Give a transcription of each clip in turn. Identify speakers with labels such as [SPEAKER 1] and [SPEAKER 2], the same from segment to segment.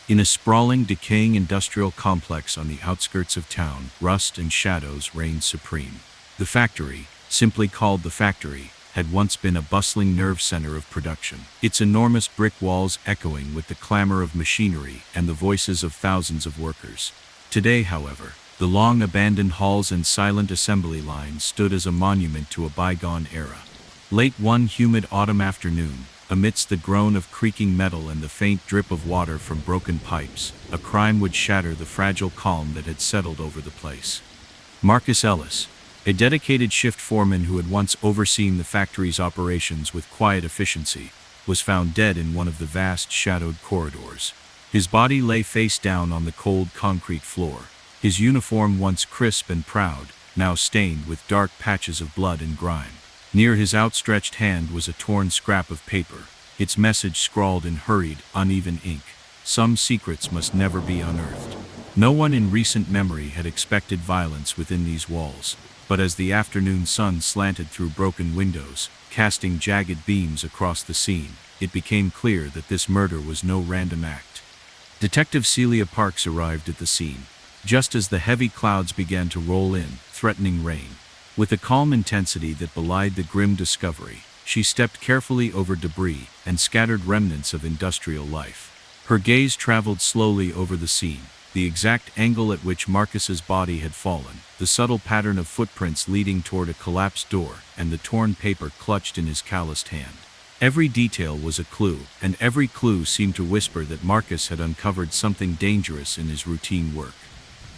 [SPEAKER 1] In a sprawling, decaying industrial complex on the outskirts of town, rust and shadows reigned supreme. The factory, simply called the factory, had once been a bustling nerve center of production, its enormous brick walls echoing with the clamor of machinery and the voices of thousands of workers. Today, however, the long abandoned halls and silent assembly lines stood as a monument to a bygone era. Late one humid autumn afternoon, amidst the groan of creaking metal and the faint drip of water from broken pipes, a crime would shatter the fragile calm that had settled over the place. Marcus Ellis, a dedicated shift foreman who had once overseen the factory's operations with quiet efficiency, was found dead in one of the vast shadowed corridors. His body lay face down on the cold concrete floor, his uniform once crisp and proud, now stained with dark patches of blood and grime. Near his outstretched hand was a torn scrap of paper, its message scrawled in hurried, uneven ink. Some secrets must never be unearthed. No one in recent memory had expected violence within these walls, but as the afternoon sun slanted through broken windows, casting jagged beams across the scene, it became clear that this murder was no random act. Detective Celia Parks arrived at the scene, just as the heavy clouds began to roll in, threatening rain. With a calm intensity that belied the grim discovery, she stepped carefully over debris and scattered remnants of industrial life. Her gaze traveled slowly over the scene, the exact angle at which Marcus's body had fallen, the subtle pattern of footprints leading toward a collapsed door, and the torn paper clutched in his calloused hand. Every detail was a clue, and every clue seemed to whisper that Marcus had uncovered something dangerous in his routine work.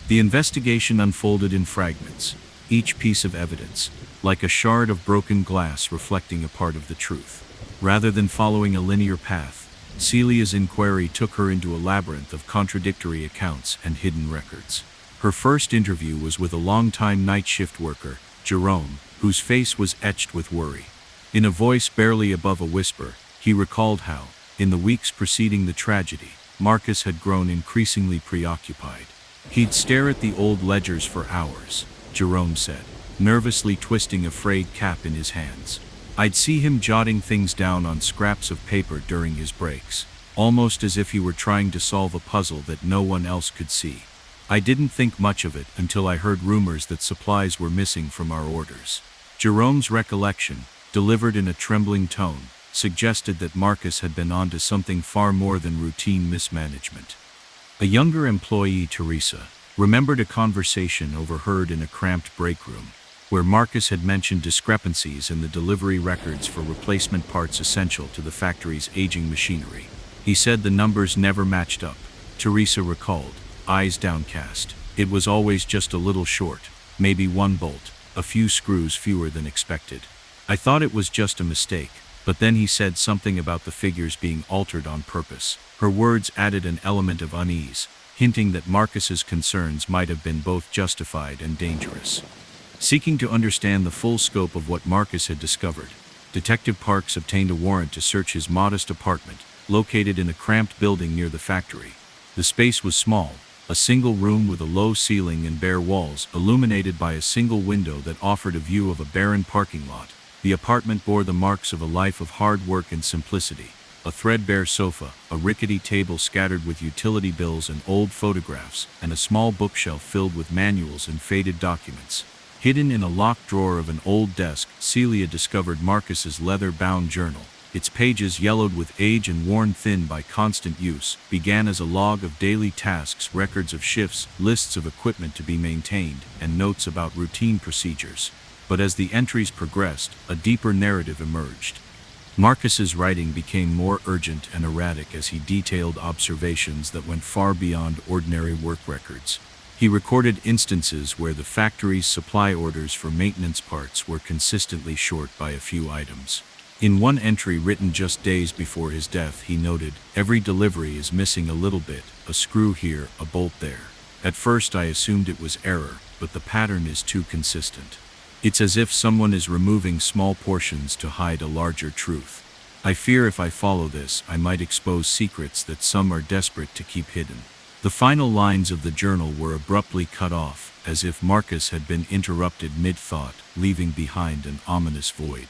[SPEAKER 1] The investigation unfolded in fragments, each piece of evidence, like a shard of broken glass reflecting a part of the truth. Rather than following a linear path, Celia's inquiry took her into a labyrinth of contradictory accounts and hidden records. Her first interview was with a longtime night shift worker, Jerome, whose face was etched with worry. In a voice barely above a whisper, he recalled how, in the weeks preceding the tragedy, Marcus had grown increasingly preoccupied. He'd stare at the old ledgers for hours, Jerome said, nervously twisting a frayed cap in his hands. I'd see him jotting things down on scraps of paper during his breaks, almost as if he were trying to solve a puzzle that no one else could see. I didn't think much of it until I heard rumors that supplies were missing from our orders. Jerome's recollection, delivered in a trembling tone, suggested that Marcus had been onto something far more than routine mismanagement. A younger employee, Teresa, remembered a conversation overheard in a cramped break room, where Marcus had mentioned discrepancies in the delivery records for replacement parts essential to the factory's aging machinery. He said the numbers never matched up, Teresa recalled, eyes downcast. It was always just a little short, maybe one bolt, a few screws fewer than expected. I thought it was just a mistake, but then he said something about the figures being altered on purpose. Her words added an element of unease, hinting that Marcus's concerns might have been both justified and dangerous. Seeking to understand the full scope of what Marcus had discovered, Detective Parks obtained a warrant to search his modest apartment, located in a cramped building near the factory. The space was small, a single room with a low ceiling and bare walls, illuminated by a single window that offered a view of a barren parking lot. The apartment bore the marks of a life of hard work and simplicity. A threadbare sofa, a rickety table scattered with utility bills and old photographs, and a small bookshelf filled with manuals and faded documents. Hidden in a locked drawer of an old desk, Celia discovered Marcus's leather-bound journal. Its pages, yellowed with age and worn thin by constant use, began as a log of daily tasks, records of shifts, lists of equipment to be maintained, and notes about routine procedures. But as the entries progressed, a deeper narrative emerged. Marcus's writing became more urgent and erratic as he detailed observations that went far beyond ordinary work records. He recorded instances where the factory's supply orders for maintenance parts were consistently short by a few items. In one entry written just days before his death, he noted, "Every delivery is missing a little bit, a screw here, a bolt there. At first I assumed it was error, but the pattern is too consistent. It's as if someone is removing small portions to hide a larger truth. I fear if I follow this, I might expose secrets that some are desperate to keep hidden." The final lines of the journal were abruptly cut off, as if Marcus had been interrupted mid-thought, leaving behind an ominous void.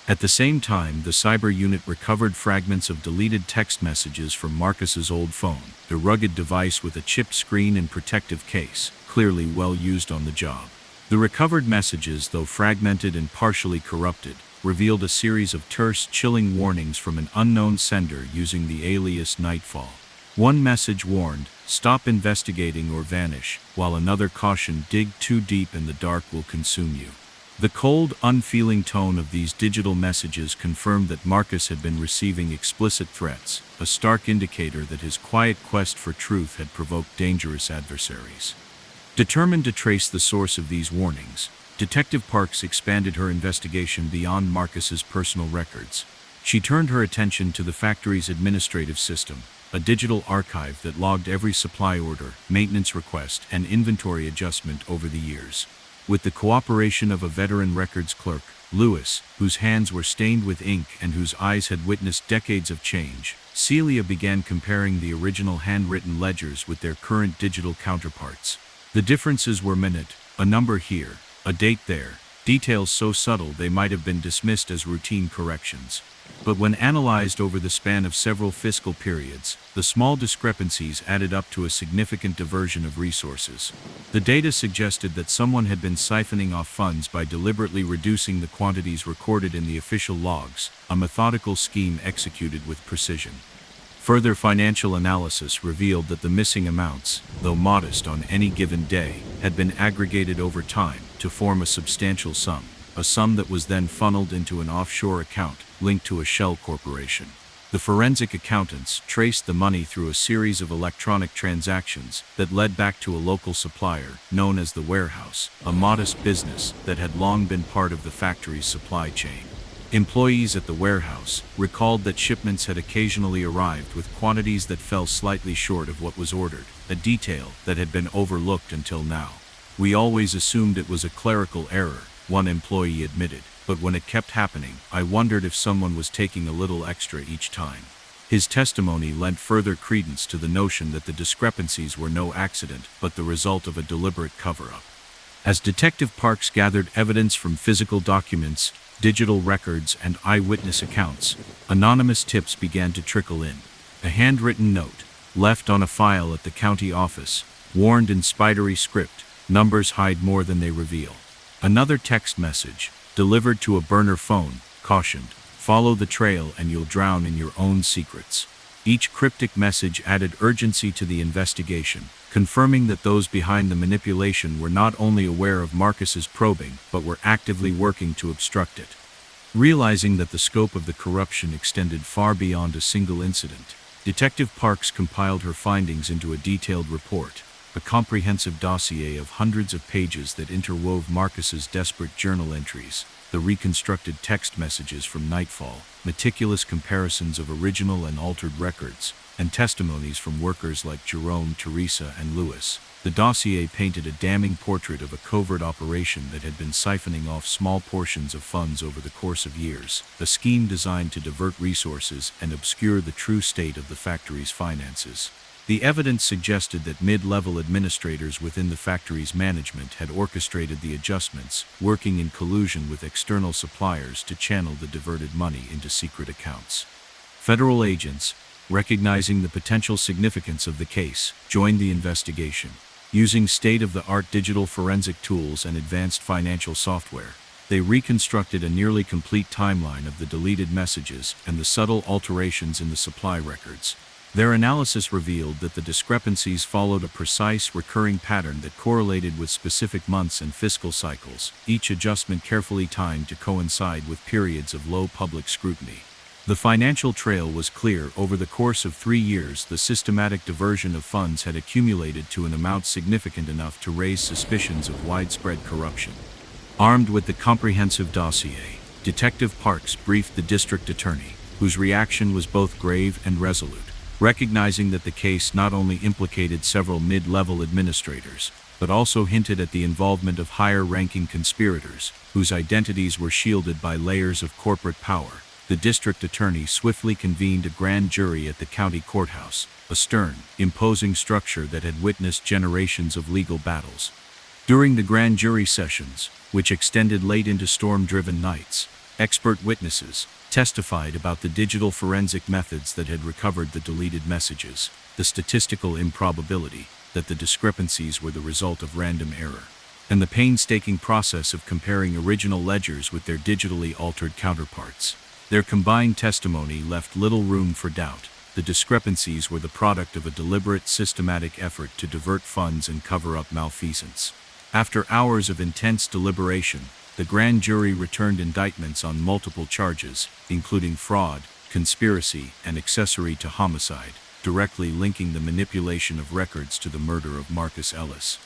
[SPEAKER 1] At the same time, the cyber unit recovered fragments of deleted text messages from Marcus's old phone, the rugged device with a chipped screen and protective case, clearly well used on the job. The recovered messages, though fragmented and partially corrupted, revealed a series of terse, chilling warnings from an unknown sender using the alias Nightfall. One message warned, "Stop investigating or vanish," while another cautioned, "Dig too deep and the dark will consume you." The cold, unfeeling tone of these digital messages confirmed that Marcus had been receiving explicit threats, a stark indicator that his quiet quest for truth had provoked dangerous adversaries. Determined to trace the source of these warnings, Detective Parks expanded her investigation beyond Marcus's personal records. She turned her attention to the factory's administrative system, a digital archive that logged every supply order, maintenance request, and inventory adjustment over the years. With the cooperation of a veteran records clerk, Lewis, whose hands were stained with ink and whose eyes had witnessed decades of change, Celia began comparing the original handwritten ledgers with their current digital counterparts. The differences were minute, a number here, a date there, details so subtle they might have been dismissed as routine corrections. But when analyzed over the span of several fiscal periods, the small discrepancies added up to a significant diversion of resources. The data suggested that someone had been siphoning off funds by deliberately reducing the quantities recorded in the official logs, a methodical scheme executed with precision. Further financial analysis revealed that the missing amounts, though modest on any given day, had been aggregated over time to form a substantial sum, a sum that was then funneled into an offshore account linked to a shell corporation. The forensic accountants traced the money through a series of electronic transactions that led back to a local supplier known as the Warehouse, a modest business that had long been part of the factory's supply chain. Employees at the warehouse recalled that shipments had occasionally arrived with quantities that fell slightly short of what was ordered, a detail that had been overlooked until now. "We always assumed it was a clerical error," one employee admitted, "but when it kept happening, I wondered if someone was taking a little extra each time." His testimony lent further credence to the notion that the discrepancies were no accident, but the result of a deliberate cover-up. As Detective Parks gathered evidence from physical documents, digital records, and eyewitness accounts, anonymous tips began to trickle in. A handwritten note, left on a file at the county office, warned in spidery script, "Numbers hide more than they reveal." Another text message, delivered to a burner phone, cautioned, "Follow the trail and you'll drown in your own secrets." Each cryptic message added urgency to the investigation, confirming that those behind the manipulation were not only aware of Marcus's probing, but were actively working to obstruct it. Realizing that the scope of the corruption extended far beyond a single incident, Detective Parks compiled her findings into a detailed report, a comprehensive dossier of hundreds of pages that interwove Marcus's desperate journal entries, the reconstructed text messages from Nightfall, meticulous comparisons of original and altered records, and testimonies from workers like Jerome, Teresa, and Lewis. The dossier painted a damning portrait of a covert operation that had been siphoning off small portions of funds over the course of years, a scheme designed to divert resources and obscure the true state of the factory's finances. The evidence suggested that mid-level administrators within the factory's management had orchestrated the adjustments, working in collusion with external suppliers to channel the diverted money into secret accounts. Federal agents, recognizing the potential significance of the case, joined the investigation. Using state-of-the-art digital forensic tools and advanced financial software, they reconstructed a nearly complete timeline of the deleted messages and the subtle alterations in the supply records. Their analysis revealed that the discrepancies followed a precise, recurring pattern that correlated with specific months and fiscal cycles, each adjustment carefully timed to coincide with periods of low public scrutiny. The financial trail was clear. Over the course of 3 years, the systematic diversion of funds had accumulated to an amount significant enough to raise suspicions of widespread corruption. Armed with the comprehensive dossier, Detective Parks briefed the district attorney, whose reaction was both grave and resolute. Recognizing that the case not only implicated several mid-level administrators, but also hinted at the involvement of higher-ranking conspirators, whose identities were shielded by layers of corporate power, the district attorney swiftly convened a grand jury at the county courthouse, a stern, imposing structure that had witnessed generations of legal battles. During the grand jury sessions, which extended late into storm-driven nights, Expert witnesses testified about the digital forensic methods that had recovered the deleted messages, the statistical improbability that the discrepancies were the result of random error, and the painstaking process of comparing original ledgers with their digitally altered counterparts. Their combined testimony left little room for doubt. The discrepancies were the product of a deliberate, systematic effort to divert funds and cover up malfeasance. After hours of intense deliberation, the grand jury returned indictments on multiple charges, including fraud, conspiracy, and accessory to homicide, directly linking the manipulation of records to the murder of Marcus Ellis.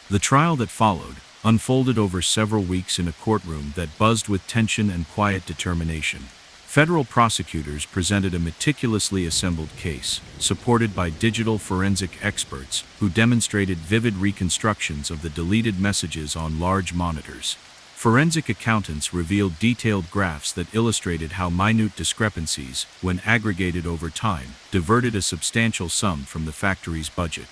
[SPEAKER 1] The trial that followed unfolded over several weeks in a courtroom that buzzed with tension and quiet determination. Federal prosecutors presented a meticulously assembled case, supported by digital forensic experts who demonstrated vivid reconstructions of the deleted messages on large monitors. Forensic accountants revealed detailed graphs that illustrated how minute discrepancies, when aggregated over time, diverted a substantial sum from the factory's budget.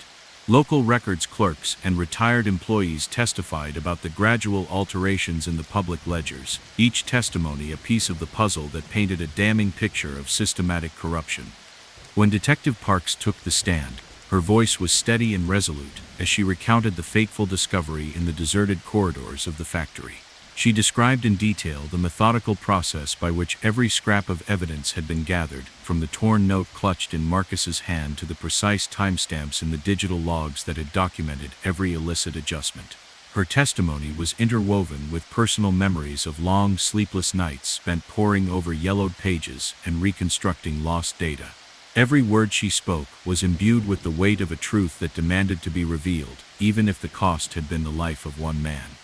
[SPEAKER 1] Local records clerks and retired employees testified about the gradual alterations in the public ledgers, each testimony a piece of the puzzle that painted a damning picture of systematic corruption. When Detective Parks took the stand, her voice was steady and resolute as she recounted the fateful discovery in the deserted corridors of the factory. She described in detail the methodical process by which every scrap of evidence had been gathered, from the torn note clutched in Marcus's hand to the precise timestamps in the digital logs that had documented every illicit adjustment. Her testimony was interwoven with personal memories of long, sleepless nights spent poring over yellowed pages and reconstructing lost data. Every word she spoke was imbued with the weight of a truth that demanded to be revealed, even if the cost had been the life of one man.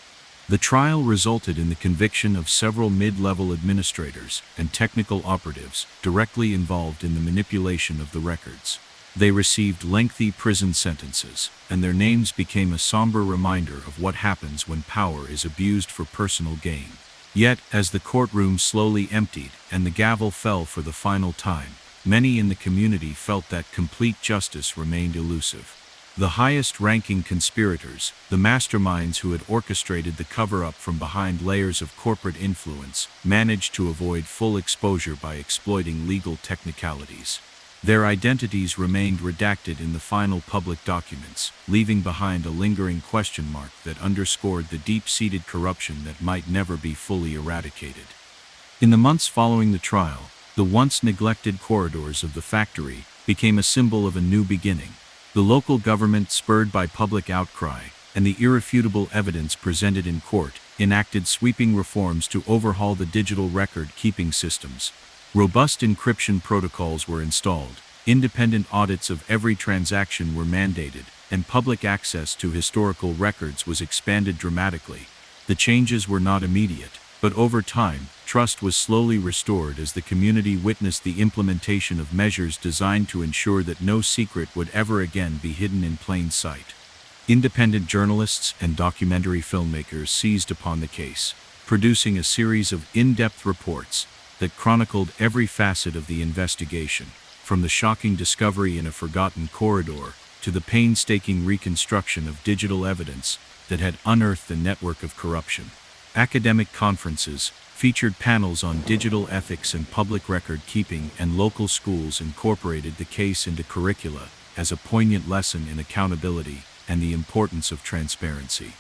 [SPEAKER 1] The trial resulted in the conviction of several mid-level administrators and technical operatives directly involved in the manipulation of the records. They received lengthy prison sentences, and their names became a somber reminder of what happens when power is abused for personal gain. Yet, as the courtroom slowly emptied and the gavel fell for the final time, many in the community felt that complete justice remained elusive. The highest-ranking conspirators, the masterminds who had orchestrated the cover-up from behind layers of corporate influence, managed to avoid full exposure by exploiting legal technicalities. Their identities remained redacted in the final public documents, leaving behind a lingering question mark that underscored the deep-seated corruption that might never be fully eradicated. In the months following the trial, the once neglected corridors of the factory became a symbol of a new beginning. The local government, spurred by public outcry and the irrefutable evidence presented in court, enacted sweeping reforms to overhaul the digital record-keeping systems. Robust encryption protocols were installed, independent audits of every transaction were mandated, and public access to historical records was expanded dramatically. The changes were not immediate, but over time, trust was slowly restored as the community witnessed the implementation of measures designed to ensure that no secret would ever again be hidden in plain sight. Independent journalists and documentary filmmakers seized upon the case, producing a series of in-depth reports that chronicled every facet of the investigation, from the shocking discovery in a forgotten corridor to the painstaking reconstruction of digital evidence that had unearthed a network of corruption. Academic conferences featured panels on digital ethics and public record keeping, and local schools incorporated the case into curricula as a poignant lesson in accountability and the importance of transparency.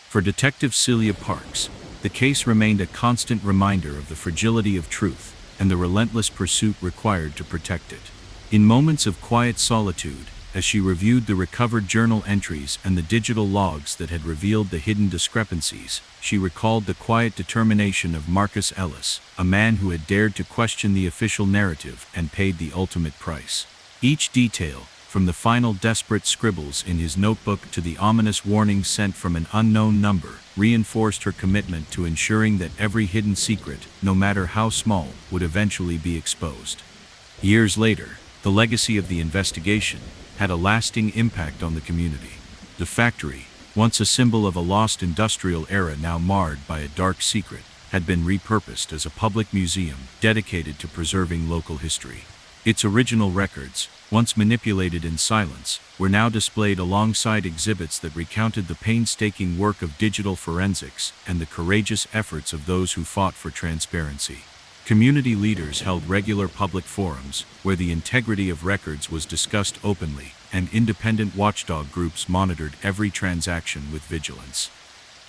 [SPEAKER 1] For Detective Celia Parks, the case remained a constant reminder of the fragility of truth and the relentless pursuit required to protect it. In moments of quiet solitude, as she reviewed the recovered journal entries and the digital logs that had revealed the hidden discrepancies, she recalled the quiet determination of Marcus Ellis, a man who had dared to question the official narrative and paid the ultimate price. Each detail, from the final desperate scribbles in his notebook to the ominous warning sent from an unknown number, reinforced her commitment to ensuring that every hidden secret, no matter how small, would eventually be exposed. Years later, the legacy of the investigation had a lasting impact on the community. The factory, once a symbol of a lost industrial era now marred by a dark secret, had been repurposed as a public museum dedicated to preserving local history. Its original records, once manipulated in silence, were now displayed alongside exhibits that recounted the painstaking work of digital forensics and the courageous efforts of those who fought for transparency. Community leaders held regular public forums, where the integrity of records was discussed openly, and independent watchdog groups monitored every transaction with vigilance.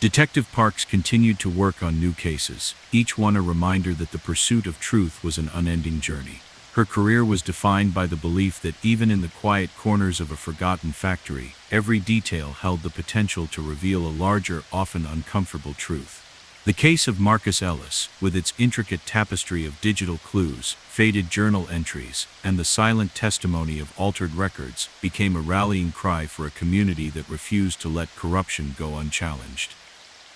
[SPEAKER 1] Detective Parks continued to work on new cases, each one a reminder that the pursuit of truth was an unending journey. Her career was defined by the belief that even in the quiet corners of a forgotten factory, every detail held the potential to reveal a larger, often uncomfortable truth. The case of Marcus Ellis, with its intricate tapestry of digital clues, faded journal entries, and the silent testimony of altered records, became a rallying cry for a community that refused to let corruption go unchallenged.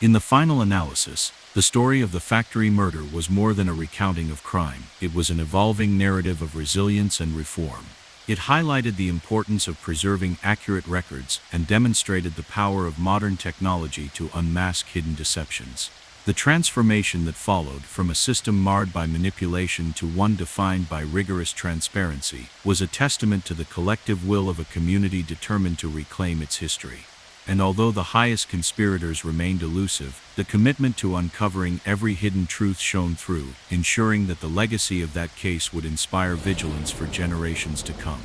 [SPEAKER 1] In the final analysis, the story of the factory murder was more than a recounting of crime. It was an evolving narrative of resilience and reform. It highlighted the importance of preserving accurate records and demonstrated the power of modern technology to unmask hidden deceptions. The transformation that followed, from a system marred by manipulation to one defined by rigorous transparency, was a testament to the collective will of a community determined to reclaim its history. And although the highest conspirators remained elusive, the commitment to uncovering every hidden truth shone through, ensuring that the legacy of that case would inspire vigilance for generations to come.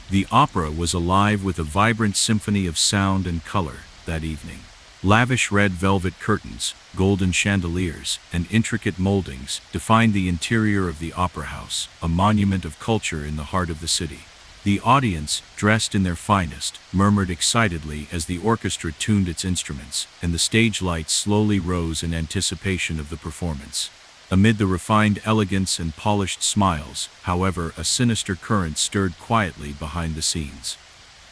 [SPEAKER 1] The opera was alive with a vibrant symphony of sound and color that evening. Lavish red velvet curtains, golden chandeliers, and intricate moldings defined the interior of the opera house, a monument of culture in the heart of the city. The audience, dressed in their finest, murmured excitedly as the orchestra tuned its instruments, and the stage lights slowly rose in anticipation of the performance. Amid the refined elegance and polished smiles, however, a sinister current stirred quietly behind the scenes.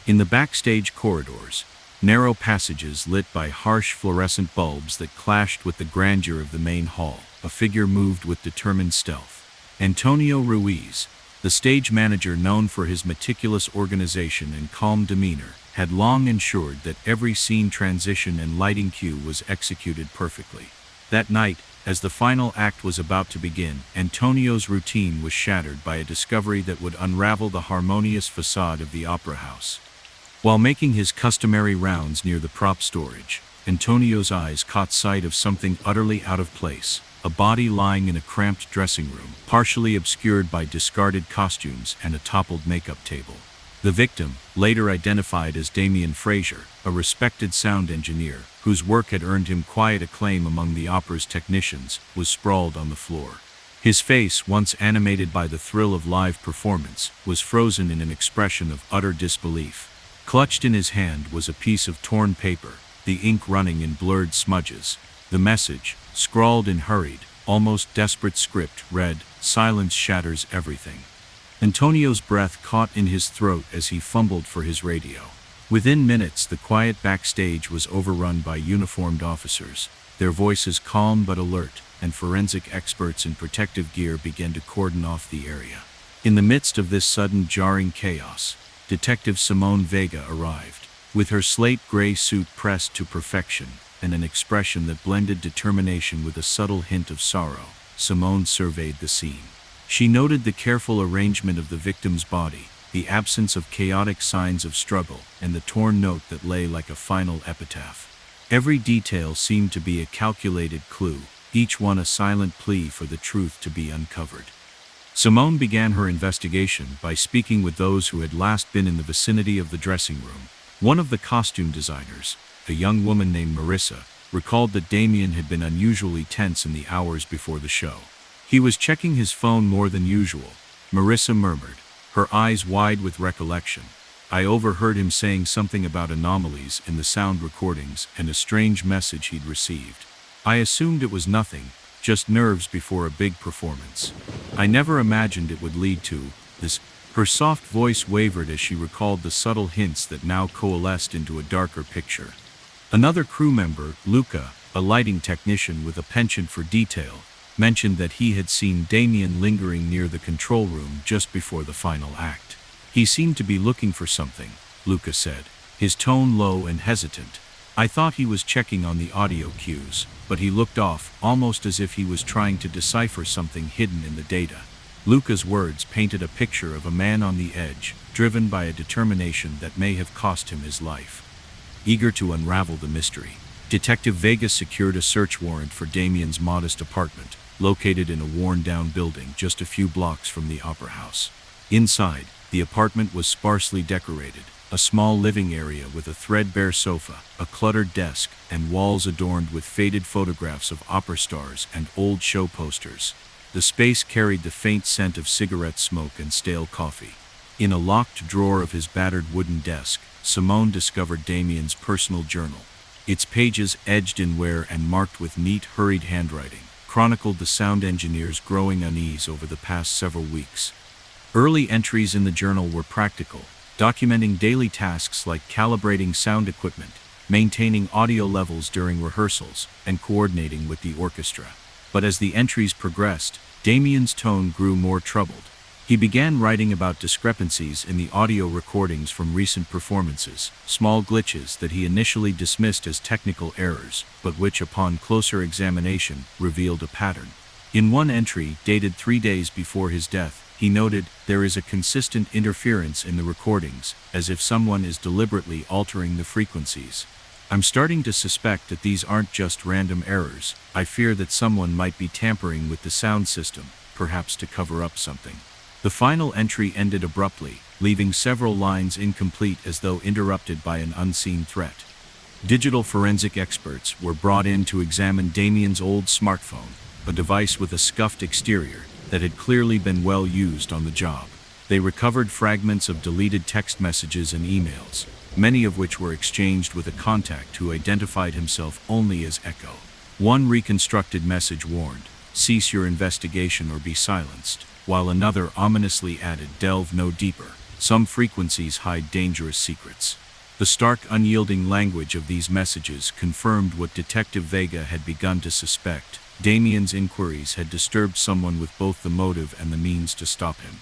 [SPEAKER 1] In the backstage corridors, narrow passages lit by harsh fluorescent bulbs that clashed with the grandeur of the main hall, a figure moved with determined stealth. Antonio Ruiz, the stage manager known for his meticulous organization and calm demeanor, had long ensured that every scene transition and lighting cue was executed perfectly. That night, as the final act was about to begin, Antonio's routine was shattered by a discovery that would unravel the harmonious facade of the opera house. While making his customary rounds near the prop storage, Antonio's eyes caught sight of something utterly out of place, a body lying in a cramped dressing room, partially obscured by discarded costumes and a toppled makeup table. The victim, later identified as Damien Frazier, a respected sound engineer, whose work had earned him quiet acclaim among the opera's technicians, was sprawled on the floor. His face, once animated by the thrill of live performance, was frozen in an expression of utter disbelief. Clutched in his hand was a piece of torn paper, the ink running in blurred smudges. The message, scrawled in hurried, almost desperate script, read, "Silence shatters everything." Antonio's breath caught in his throat as he fumbled for his radio. Within minutes, the quiet backstage was overrun by uniformed officers, their voices calm but alert, and forensic experts in protective gear began to cordon off the area. In the midst of this sudden, jarring chaos, Detective Simone Vega arrived. With her slate gray suit pressed to perfection, and an expression that blended determination with a subtle hint of sorrow, Simone surveyed the scene. She noted the careful arrangement of the victim's body, the absence of chaotic signs of struggle, and the torn note that lay like a final epitaph. Every detail seemed to be a calculated clue, each one a silent plea for the truth to be uncovered. Simone began her investigation by speaking with those who had last been in the vicinity of the dressing room. One of the costume designers, a young woman named Marissa, recalled that Damien had been unusually tense in the hours before the show. He was checking his phone more than usual, Marissa murmured, her eyes wide with recollection. I overheard him saying something about anomalies in the sound recordings and a strange message he'd received. I assumed it was nothing, just nerves before a big performance. I never imagined it would lead to this. Her soft voice wavered as she recalled the subtle hints that now coalesced into a darker picture. Another crew member, Luca, a lighting technician with a penchant for detail, mentioned that he had seen Damien lingering near the control room just before the final act. He seemed to be looking for something, Luca said, his tone low and hesitant. I thought he was checking on the audio cues, but he looked off, almost as if he was trying to decipher something hidden in the data. Luca's words painted a picture of a man on the edge, driven by a determination that may have cost him his life. Eager to unravel the mystery, Detective Vega secured a search warrant for Damien's modest apartment, located in a worn-down building just a few blocks from the Opera House. Inside, the apartment was sparsely decorated, a small living area with a threadbare sofa, a cluttered desk, and walls adorned with faded photographs of opera stars and old show posters. The space carried the faint scent of cigarette smoke and stale coffee. In a locked drawer of his battered wooden desk, Simone discovered Damien's personal journal. Its pages, edged in wear and marked with neat, hurried handwriting, chronicled the sound engineer's growing unease over the past several weeks. Early entries in the journal were practical, documenting daily tasks like calibrating sound equipment, maintaining audio levels during rehearsals, and coordinating with the orchestra. But as the entries progressed, Damien's tone grew more troubled. He began writing about discrepancies in the audio recordings from recent performances, small glitches that he initially dismissed as technical errors, but which upon closer examination revealed a pattern. In one entry, dated 3 days before his death, he noted, "There is a consistent interference in the recordings, as if someone is deliberately altering the frequencies. I'm starting to suspect that these aren't just random errors. I fear that someone might be tampering with the sound system, perhaps to cover up something." The final entry ended abruptly, leaving several lines incomplete as though interrupted by an unseen threat. Digital forensic experts were brought in to examine Damien's old smartphone, a device with a scuffed exterior that had clearly been well used on the job. They recovered fragments of deleted text messages and emails, many of which were exchanged with a contact who identified himself only as Echo. One reconstructed message warned, "Cease your investigation or be silenced," while another ominously added, "Delve no deeper. Some frequencies hide dangerous secrets." The stark, unyielding language of these messages confirmed what Detective Vega had begun to suspect. Damien's inquiries had disturbed someone with both the motive and the means to stop him.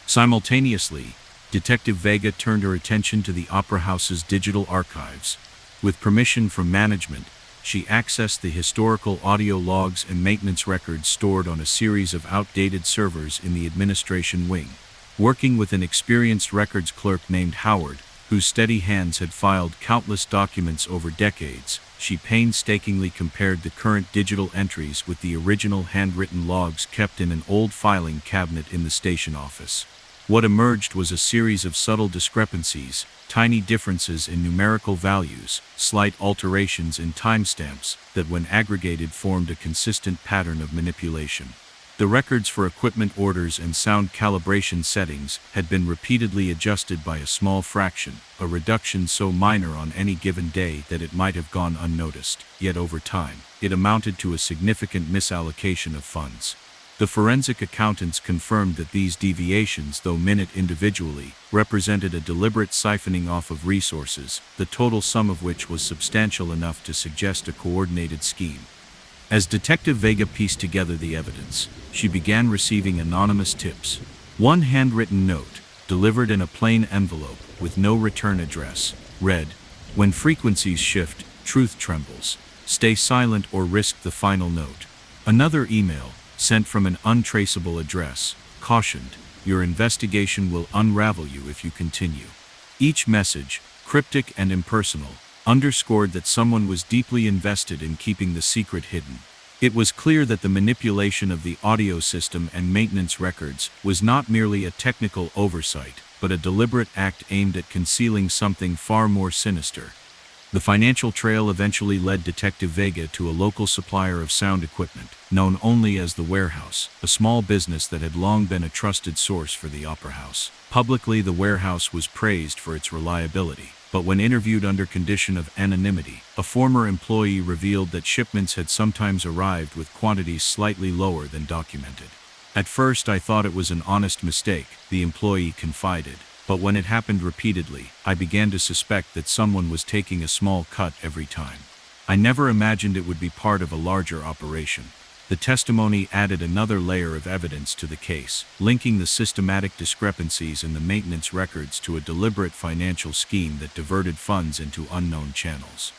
[SPEAKER 1] Simultaneously, Detective Vega turned her attention to the Opera House's digital archives. With permission from management, she accessed the historical audio logs and maintenance records stored on a series of outdated servers in the administration wing. Working with an experienced records clerk named Howard, whose steady hands had filed countless documents over decades, she painstakingly compared the current digital entries with the original handwritten logs kept in an old filing cabinet in the station office. What emerged was a series of subtle discrepancies, tiny differences in numerical values, slight alterations in timestamps, that when aggregated formed a consistent pattern of manipulation. The records for equipment orders and sound calibration settings had been repeatedly adjusted by a small fraction, a reduction so minor on any given day that it might have gone unnoticed, yet over time, it amounted to a significant misallocation of funds. The forensic accountants confirmed that these deviations, though minute individually, represented a deliberate siphoning off of resources, the total sum of which was substantial enough to suggest a coordinated scheme. As Detective Vega pieced together the evidence, she began receiving anonymous tips. One handwritten note, delivered in a plain envelope with no return address, read, "When frequencies shift, truth trembles. Stay silent or risk the final note." Another email, sent from an untraceable address, cautioned, "Your investigation will unravel you if you continue." Each message, cryptic and impersonal, underscored that someone was deeply invested in keeping the secret hidden. It was clear that the manipulation of the audio system and maintenance records was not merely a technical oversight, but a deliberate act aimed at concealing something far more sinister. The financial trail eventually led Detective Vega to a local supplier of sound equipment, known only as the Warehouse, a small business that had long been a trusted source for the Opera House. Publicly, the Warehouse was praised for its reliability, but when interviewed under condition of anonymity, a former employee revealed that shipments had sometimes arrived with quantities slightly lower than documented. "At first I thought it was an honest mistake," the employee confided. "But when it happened repeatedly, I began to suspect that someone was taking a small cut every time. I never imagined it would be part of a larger operation." The testimony added another layer of evidence to the case, linking the systematic discrepancies in the maintenance records to a deliberate financial scheme that diverted funds into unknown channels.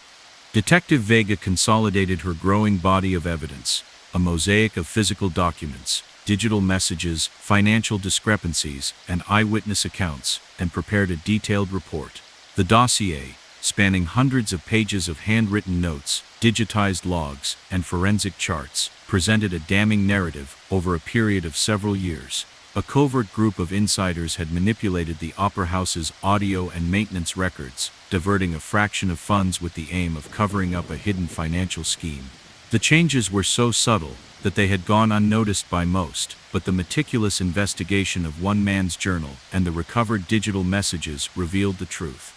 [SPEAKER 1] Detective Vega consolidated her growing body of evidence, a mosaic of physical documents, digital messages, financial discrepancies, and eyewitness accounts, and prepared a detailed report. The dossier, spanning hundreds of pages of handwritten notes, digitized logs, and forensic charts, presented a damning narrative over a period of several years. A covert group of insiders had manipulated the Opera House's audio and maintenance records, diverting a fraction of funds with the aim of covering up a hidden financial scheme. The changes were so subtle that they had gone unnoticed by most, but the meticulous investigation of one man's journal and the recovered digital messages revealed the truth.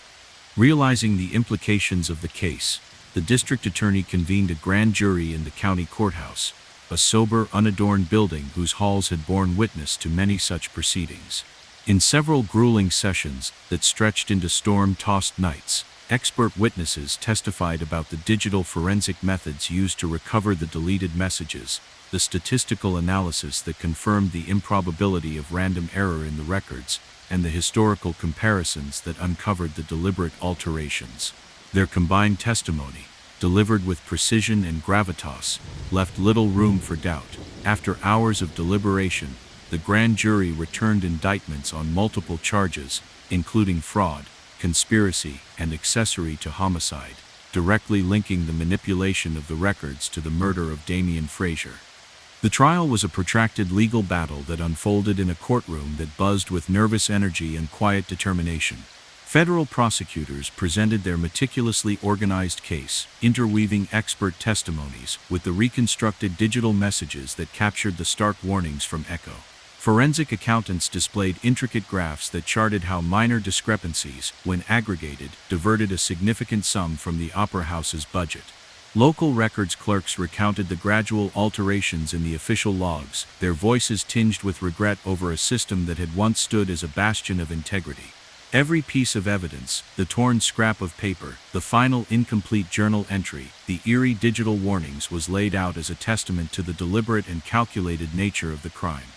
[SPEAKER 1] Realizing the implications of the case, the district attorney convened a grand jury in the county courthouse, a sober, unadorned building whose halls had borne witness to many such proceedings. In several grueling sessions that stretched into storm-tossed nights, expert witnesses testified about the digital forensic methods used to recover the deleted messages, the statistical analysis that confirmed the improbability of random error in the records, and the historical comparisons that uncovered the deliberate alterations. Their combined testimony, delivered with precision and gravitas, left little room for doubt. After hours of deliberation, the grand jury returned indictments on multiple charges, including fraud, conspiracy, and accessory to homicide, directly linking the manipulation of the records to the murder of Damian Frazier. The trial was a protracted legal battle that unfolded in a courtroom that buzzed with nervous energy and quiet determination. Federal prosecutors presented their meticulously organized case, interweaving expert testimonies with the reconstructed digital messages that captured the stark warnings from Echo. Forensic accountants displayed intricate graphs that charted how minor discrepancies, when aggregated, diverted a significant sum from the Opera House's budget. Local records clerks recounted the gradual alterations in the official logs, their voices tinged with regret over a system that had once stood as a bastion of integrity. Every piece of evidence, the torn scrap of paper, the final incomplete journal entry, the eerie digital warnings, was laid out as a testament to the deliberate and calculated nature of the crime.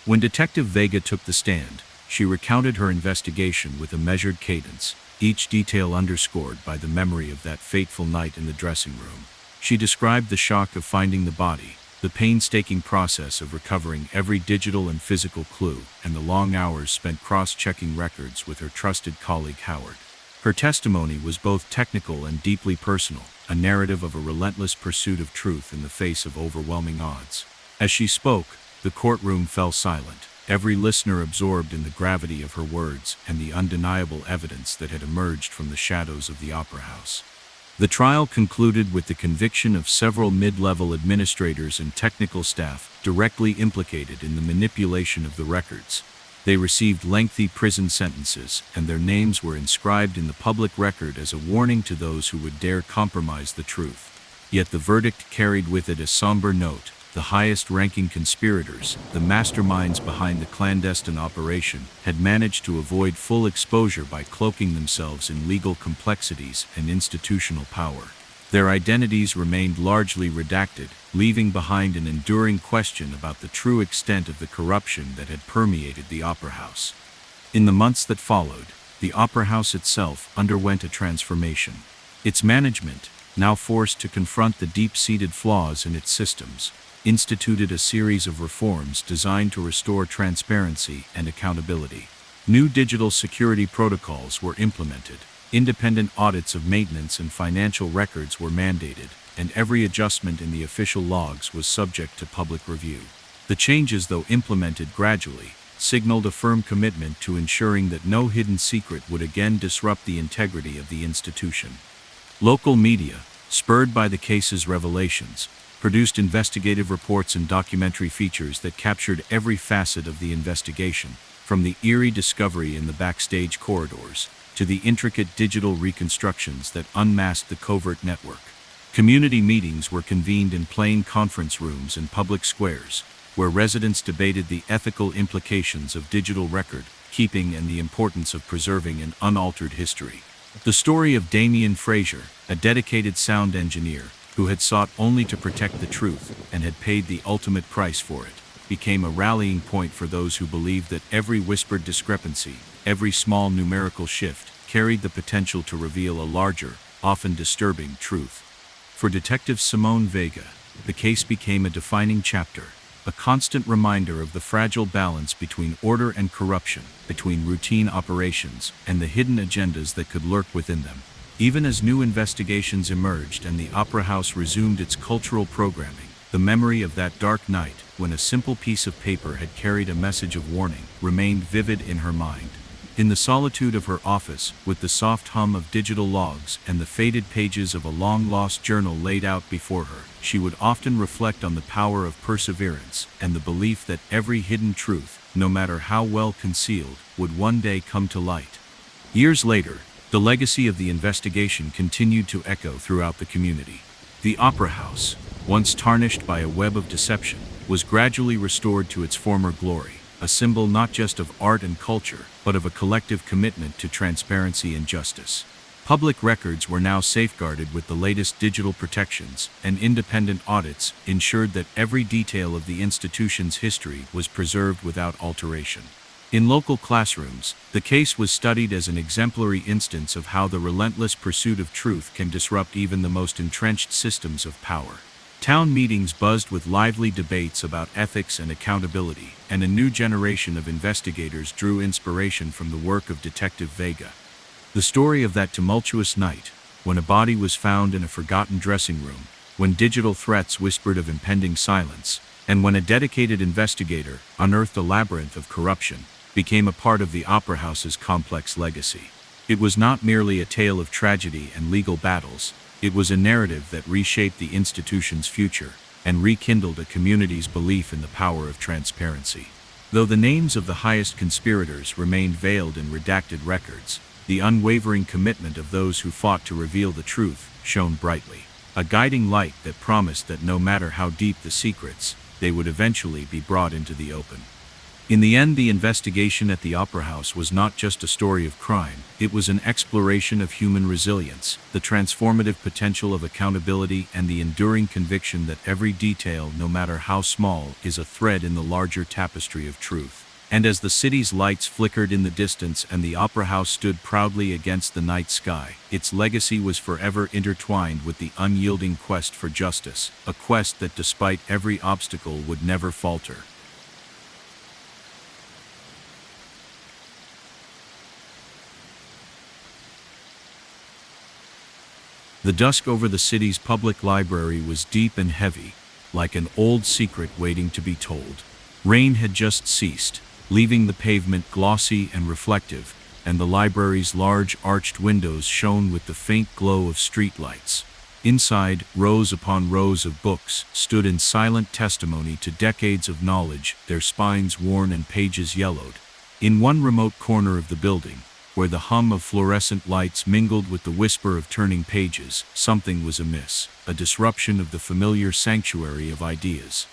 [SPEAKER 1] When Detective Vega took the stand, she recounted her investigation with a measured cadence, each detail underscored by the memory of that fateful night in the dressing room. She described the shock of finding the body, the painstaking process of recovering every digital and physical clue, and the long hours spent cross-checking records with her trusted colleague Howard. Her testimony was both technical and deeply personal, a narrative of a relentless pursuit of truth in the face of overwhelming odds. As she spoke, the courtroom fell silent, every listener absorbed in the gravity of her words and the undeniable evidence that had emerged from the shadows of the Opera House. The trial concluded with the conviction of several mid-level administrators and technical staff directly implicated in the manipulation of the records. They received lengthy prison sentences, and their names were inscribed in the public record as a warning to those who would dare compromise the truth. Yet the verdict carried with it a somber note. The highest-ranking conspirators, the masterminds behind the clandestine operation, had managed to avoid full exposure by cloaking themselves in legal complexities and institutional power. Their identities remained largely redacted, leaving behind an enduring question about the true extent of the corruption that had permeated the Opera House. In the months that followed, the Opera House itself underwent a transformation. Its management, now forced to confront the deep-seated flaws in its systems, instituted a series of reforms designed to restore transparency and accountability. New digital security protocols were implemented, independent audits of maintenance and financial records were mandated, and every adjustment in the official logs was subject to public review. The changes, though implemented gradually, signaled a firm commitment to ensuring that no hidden secret would again disrupt the integrity of the institution. Local media, spurred by the case's revelations, produced investigative reports and documentary features that captured every facet of the investigation, from the eerie discovery in the backstage corridors to the intricate digital reconstructions that unmasked the covert network. Community meetings were convened in plain conference rooms and public squares, where residents debated the ethical implications of digital record keeping and the importance of preserving an unaltered history. The story of Damian Frazier, a dedicated sound engineer, who had sought only to protect the truth and had paid the ultimate price for it, became a rallying point for those who believed that every whispered discrepancy, every small numerical shift, carried the potential to reveal a larger, often disturbing, truth. For Detective Simone Vega, the case became a defining chapter, a constant reminder of the fragile balance between order and corruption, between routine operations and the hidden agendas that could lurk within them. Even as new investigations emerged and the Opera House resumed its cultural programming, the memory of that dark night, when a simple piece of paper had carried a message of warning, remained vivid in her mind. In the solitude of her office, with the soft hum of digital logs and the faded pages of a long-lost journal laid out before her, she would often reflect on the power of perseverance and the belief that every hidden truth, no matter how well concealed, would one day come to light. Years later, the legacy of the investigation continued to echo throughout the community. The Opera House, once tarnished by a web of deception, was gradually restored to its former glory, a symbol not just of art and culture, but of a collective commitment to transparency and justice. Public records were now safeguarded with the latest digital protections, and independent audits ensured that every detail of the institution's history was preserved without alteration. In local classrooms, the case was studied as an exemplary instance of how the relentless pursuit of truth can disrupt even the most entrenched systems of power. Town meetings buzzed with lively debates about ethics and accountability, and a new generation of investigators drew inspiration from the work of Detective Vega. The story of that tumultuous night, when a body was found in a forgotten dressing room, when digital threats whispered of impending silence, and when a dedicated investigator unearthed a labyrinth of corruption, became a part of the Opera House's complex legacy. It was not merely a tale of tragedy and legal battles. It was a narrative that reshaped the institution's future and rekindled a community's belief in the power of transparency. Though the names of the highest conspirators remained veiled in redacted records, the unwavering commitment of those who fought to reveal the truth shone brightly, a guiding light that promised that no matter how deep the secrets, they would eventually be brought into the open. In the end, the investigation at the Opera House was not just a story of crime, it was an exploration of human resilience, the transformative potential of accountability, and the enduring conviction that every detail, no matter how small, is a thread in the larger tapestry of truth. And as the city's lights flickered in the distance and the Opera House stood proudly against the night sky, its legacy was forever intertwined with the unyielding quest for justice, a quest that despite every obstacle would never falter. The dusk over the city's public library was deep and heavy, like an old secret waiting to be told. Rain had just ceased, leaving the pavement glossy and reflective, and the library's large arched windows shone with the faint glow of streetlights. Inside, rows upon rows of books stood in silent testimony to decades of knowledge, their spines worn and pages yellowed. In one remote corner of the building, where the hum of fluorescent lights mingled with the whisper of turning pages, something was amiss, a disruption of the familiar sanctuary of ideas.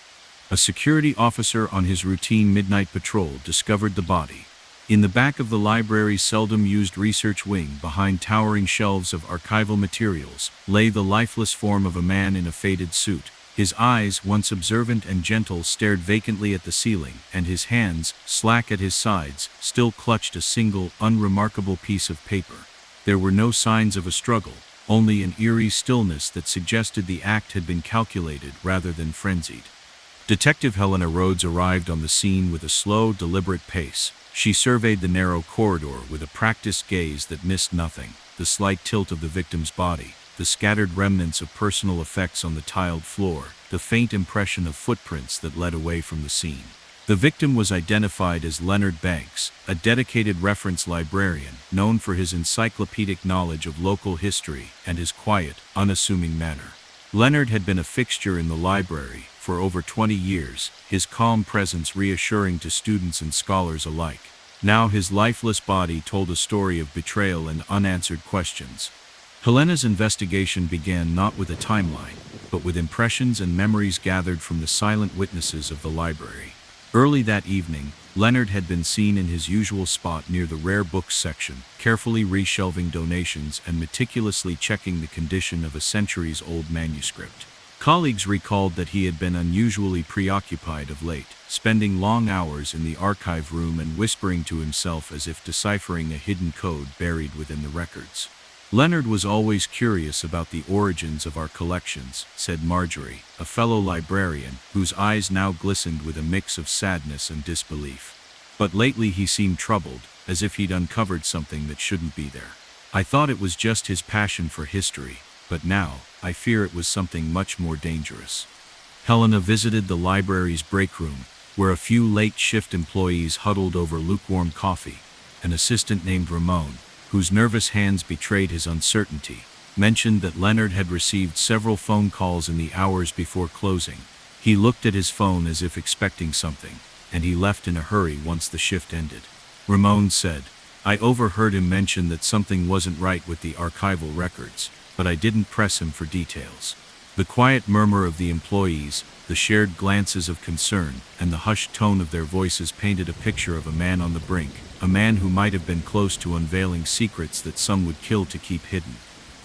[SPEAKER 1] A security officer on his routine midnight patrol discovered the body. In the back of the library's seldom-used research wing, behind towering shelves of archival materials, lay the lifeless form of a man in a faded suit. His eyes, once observant and gentle, stared vacantly at the ceiling, and his hands, slack at his sides, still clutched a single, unremarkable piece of paper. There were no signs of a struggle, only an eerie stillness that suggested the act had been calculated rather than frenzied. Detective Helena Rhodes arrived on the scene with a slow, deliberate pace. She surveyed the narrow corridor with a practiced gaze that missed nothing: the slight tilt of the victim's body, the scattered remnants of personal effects on the tiled floor, the faint impression of footprints that led away from the scene. The victim was identified as Leonard Banks, a dedicated reference librarian, known for his encyclopedic knowledge of local history and his quiet, unassuming manner. Leonard had been a fixture in the library for over 20 years, his calm presence reassuring to students and scholars alike. Now his lifeless body told a story of betrayal and unanswered questions. Helena's investigation began not with a timeline, but with impressions and memories gathered from the silent witnesses of the library. Early that evening, Leonard had been seen in his usual spot near the rare books section, carefully reshelving donations and meticulously checking the condition of a centuries-old manuscript. Colleagues recalled that he had been unusually preoccupied of late, spending long hours in the archive room and whispering to himself as if deciphering a hidden code buried within the records. Leonard was always curious about the origins of our collections, said Marjorie, a fellow librarian, whose eyes now glistened with a mix of sadness and disbelief. But lately he seemed troubled, as if he'd uncovered something that shouldn't be there. I thought it was just his passion for history, but now, I fear it was something much more dangerous. Helena visited the library's break room, where a few late shift employees huddled over lukewarm coffee. An assistant named Ramon, whose nervous hands betrayed his uncertainty, mentioned that Leonard had received several phone calls in the hours before closing. He looked at his phone as if expecting something, and he left in a hurry once the shift ended. Ramon said, I overheard him mention that something wasn't right with the archival records, but I didn't press him for details. The quiet murmur of the employees, the shared glances of concern, and the hushed tone of their voices painted a picture of a man on the brink, a man who might have been close to unveiling secrets that some would kill to keep hidden.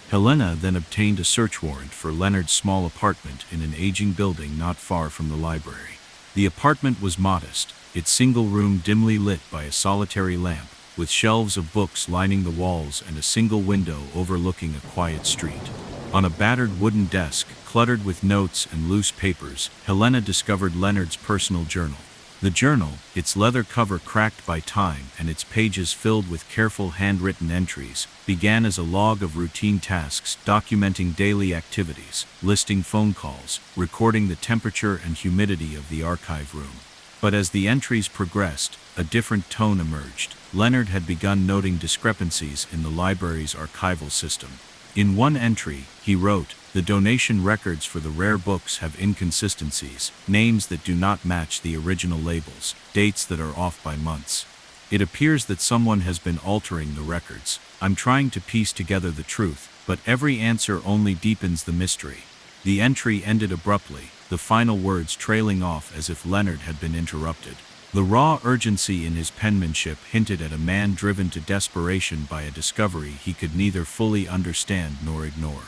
[SPEAKER 1] Helena then obtained a search warrant for Leonard's small apartment in an aging building not far from the library. The apartment was modest, its single room dimly lit by a solitary lamp, with shelves of books lining the walls and a single window overlooking a quiet street. On a battered wooden desk, cluttered with notes and loose papers, Helena discovered Leonard's personal journal. The journal, its leather cover cracked by time and its pages filled with careful handwritten entries, began as a log of routine tasks documenting daily activities, listing phone calls, recording the temperature and humidity of the archive room. But as the entries progressed, a different tone emerged. Leonard had begun noting discrepancies in the library's archival system. In one entry, he wrote, the donation records for the rare books have inconsistencies, names that do not match the original labels, dates that are off by months. It appears that someone has been altering the records. I'm trying to piece together the truth, but every answer only deepens the mystery. The entry ended abruptly, the final words trailing off as if Leonard had been interrupted. The raw urgency in his penmanship hinted at a man driven to desperation by a discovery he could neither fully understand nor ignore.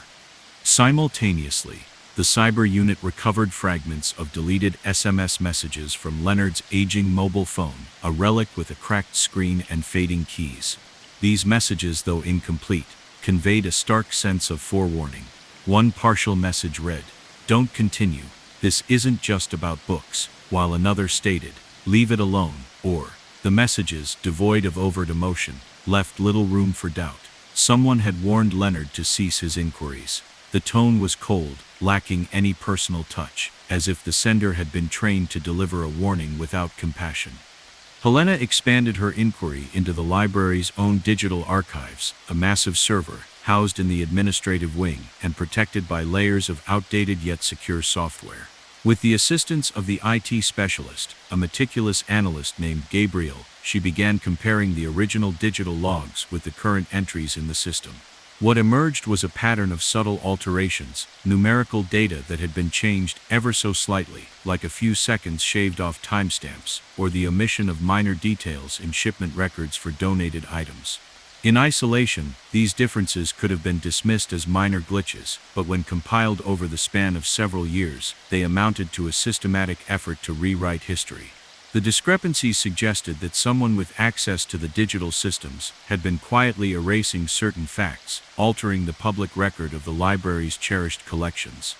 [SPEAKER 1] Simultaneously, the cyber unit recovered fragments of deleted SMS messages from Leonard's aging mobile phone, a relic with a cracked screen and fading keys. These messages, though incomplete, conveyed a stark sense of forewarning. One partial message read, "Don't continue, this isn't just about books," while another stated, "Leave it alone," or, the messages, devoid of overt emotion, left little room for doubt. Someone had warned Leonard to cease his inquiries. The tone was cold, lacking any personal touch, as if the sender had been trained to deliver a warning without compassion. Helena expanded her inquiry into the library's own digital archives, a massive server, housed in the administrative wing and protected by layers of outdated yet secure software. With the assistance of the IT specialist, a meticulous analyst named Gabriel, she began comparing the original digital logs with the current entries in the system. What emerged was a pattern of subtle alterations, numerical data that had been changed ever so slightly, like a few seconds shaved off timestamps, or the omission of minor details in shipment records for donated items. In isolation, these differences could have been dismissed as minor glitches, but when compiled over the span of several years, they amounted to a systematic effort to rewrite history. The discrepancies suggested that someone with access to the digital systems had been quietly erasing certain facts, altering the public record of the library's cherished collections.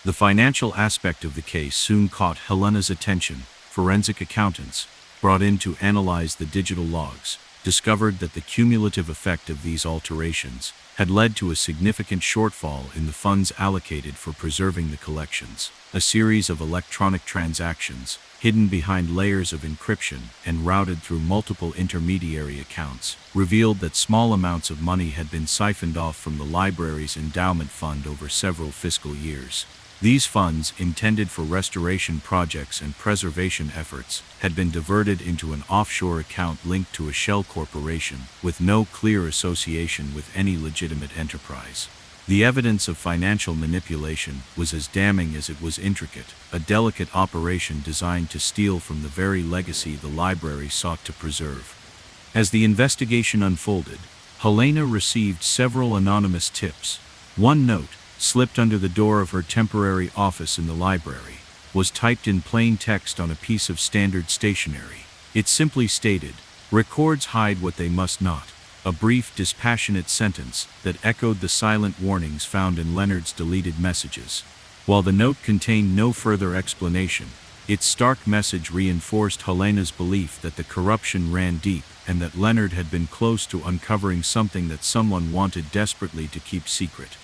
[SPEAKER 1] The financial aspect of the case soon caught Helena's attention. Forensic accountants, brought in to analyze the digital logs, discovered that the cumulative effect of these alterations had led to a significant shortfall in the funds allocated for preserving the collections. A series of electronic transactions, hidden behind layers of encryption and routed through multiple intermediary accounts, revealed that small amounts of money had been siphoned off from the library's endowment fund over several fiscal years. These funds, intended for restoration projects and preservation efforts, had been diverted into an offshore account linked to a shell corporation, with no clear association with any legitimate enterprise. The evidence of financial manipulation was as damning as it was intricate, a delicate operation designed to steal from the very legacy the library sought to preserve. As the investigation unfolded, Helena received several anonymous tips. One note, slipped under the door of her temporary office in the library, was typed in plain text on a piece of standard stationery. It simply stated, "Records hide what they must not." a brief, dispassionate sentence that echoed the silent warnings found in Leonard's deleted messages. While the note contained no further explanation, its stark message reinforced Helena's belief that the corruption ran deep and that Leonard had been close to uncovering something that someone wanted desperately to keep secret.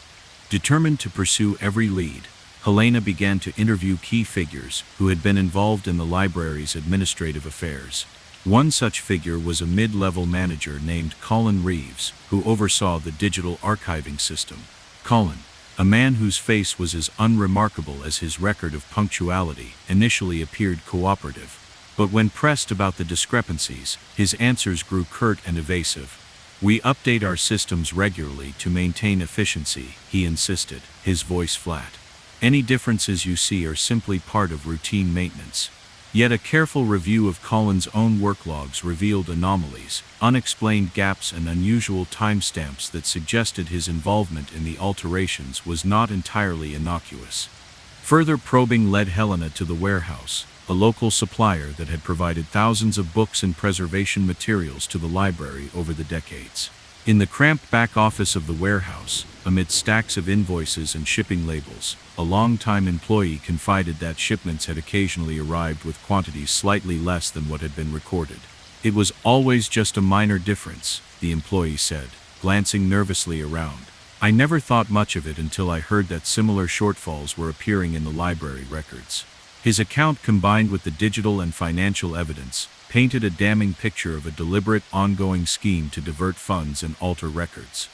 [SPEAKER 1] Determined to pursue every lead, Helena began to interview key figures who had been involved in the library's administrative affairs. One such figure was a mid-level manager named Colin Reeves, who oversaw the digital archiving system. Colin, a man whose face was as unremarkable as his record of punctuality, initially appeared cooperative. But when pressed about the discrepancies, his answers grew curt and evasive. "We update our systems regularly to maintain efficiency," he insisted, his voice flat. "Any differences you see are simply part of routine maintenance." Yet a careful review of Colin's own work logs revealed anomalies, unexplained gaps and unusual timestamps that suggested his involvement in the alterations was not entirely innocuous. Further probing led Helena to the warehouse, a local supplier that had provided thousands of books and preservation materials to the library over the decades. In the cramped back office of the warehouse, amid stacks of invoices and shipping labels, a longtime employee confided that shipments had occasionally arrived with quantities slightly less than what had been recorded. "It was always just a minor difference," the employee said, glancing nervously around. "I never thought much of it until I heard that similar shortfalls were appearing in the library records." His account, combined with the digital and financial evidence, painted a damning picture of a deliberate, ongoing scheme to divert funds and alter records.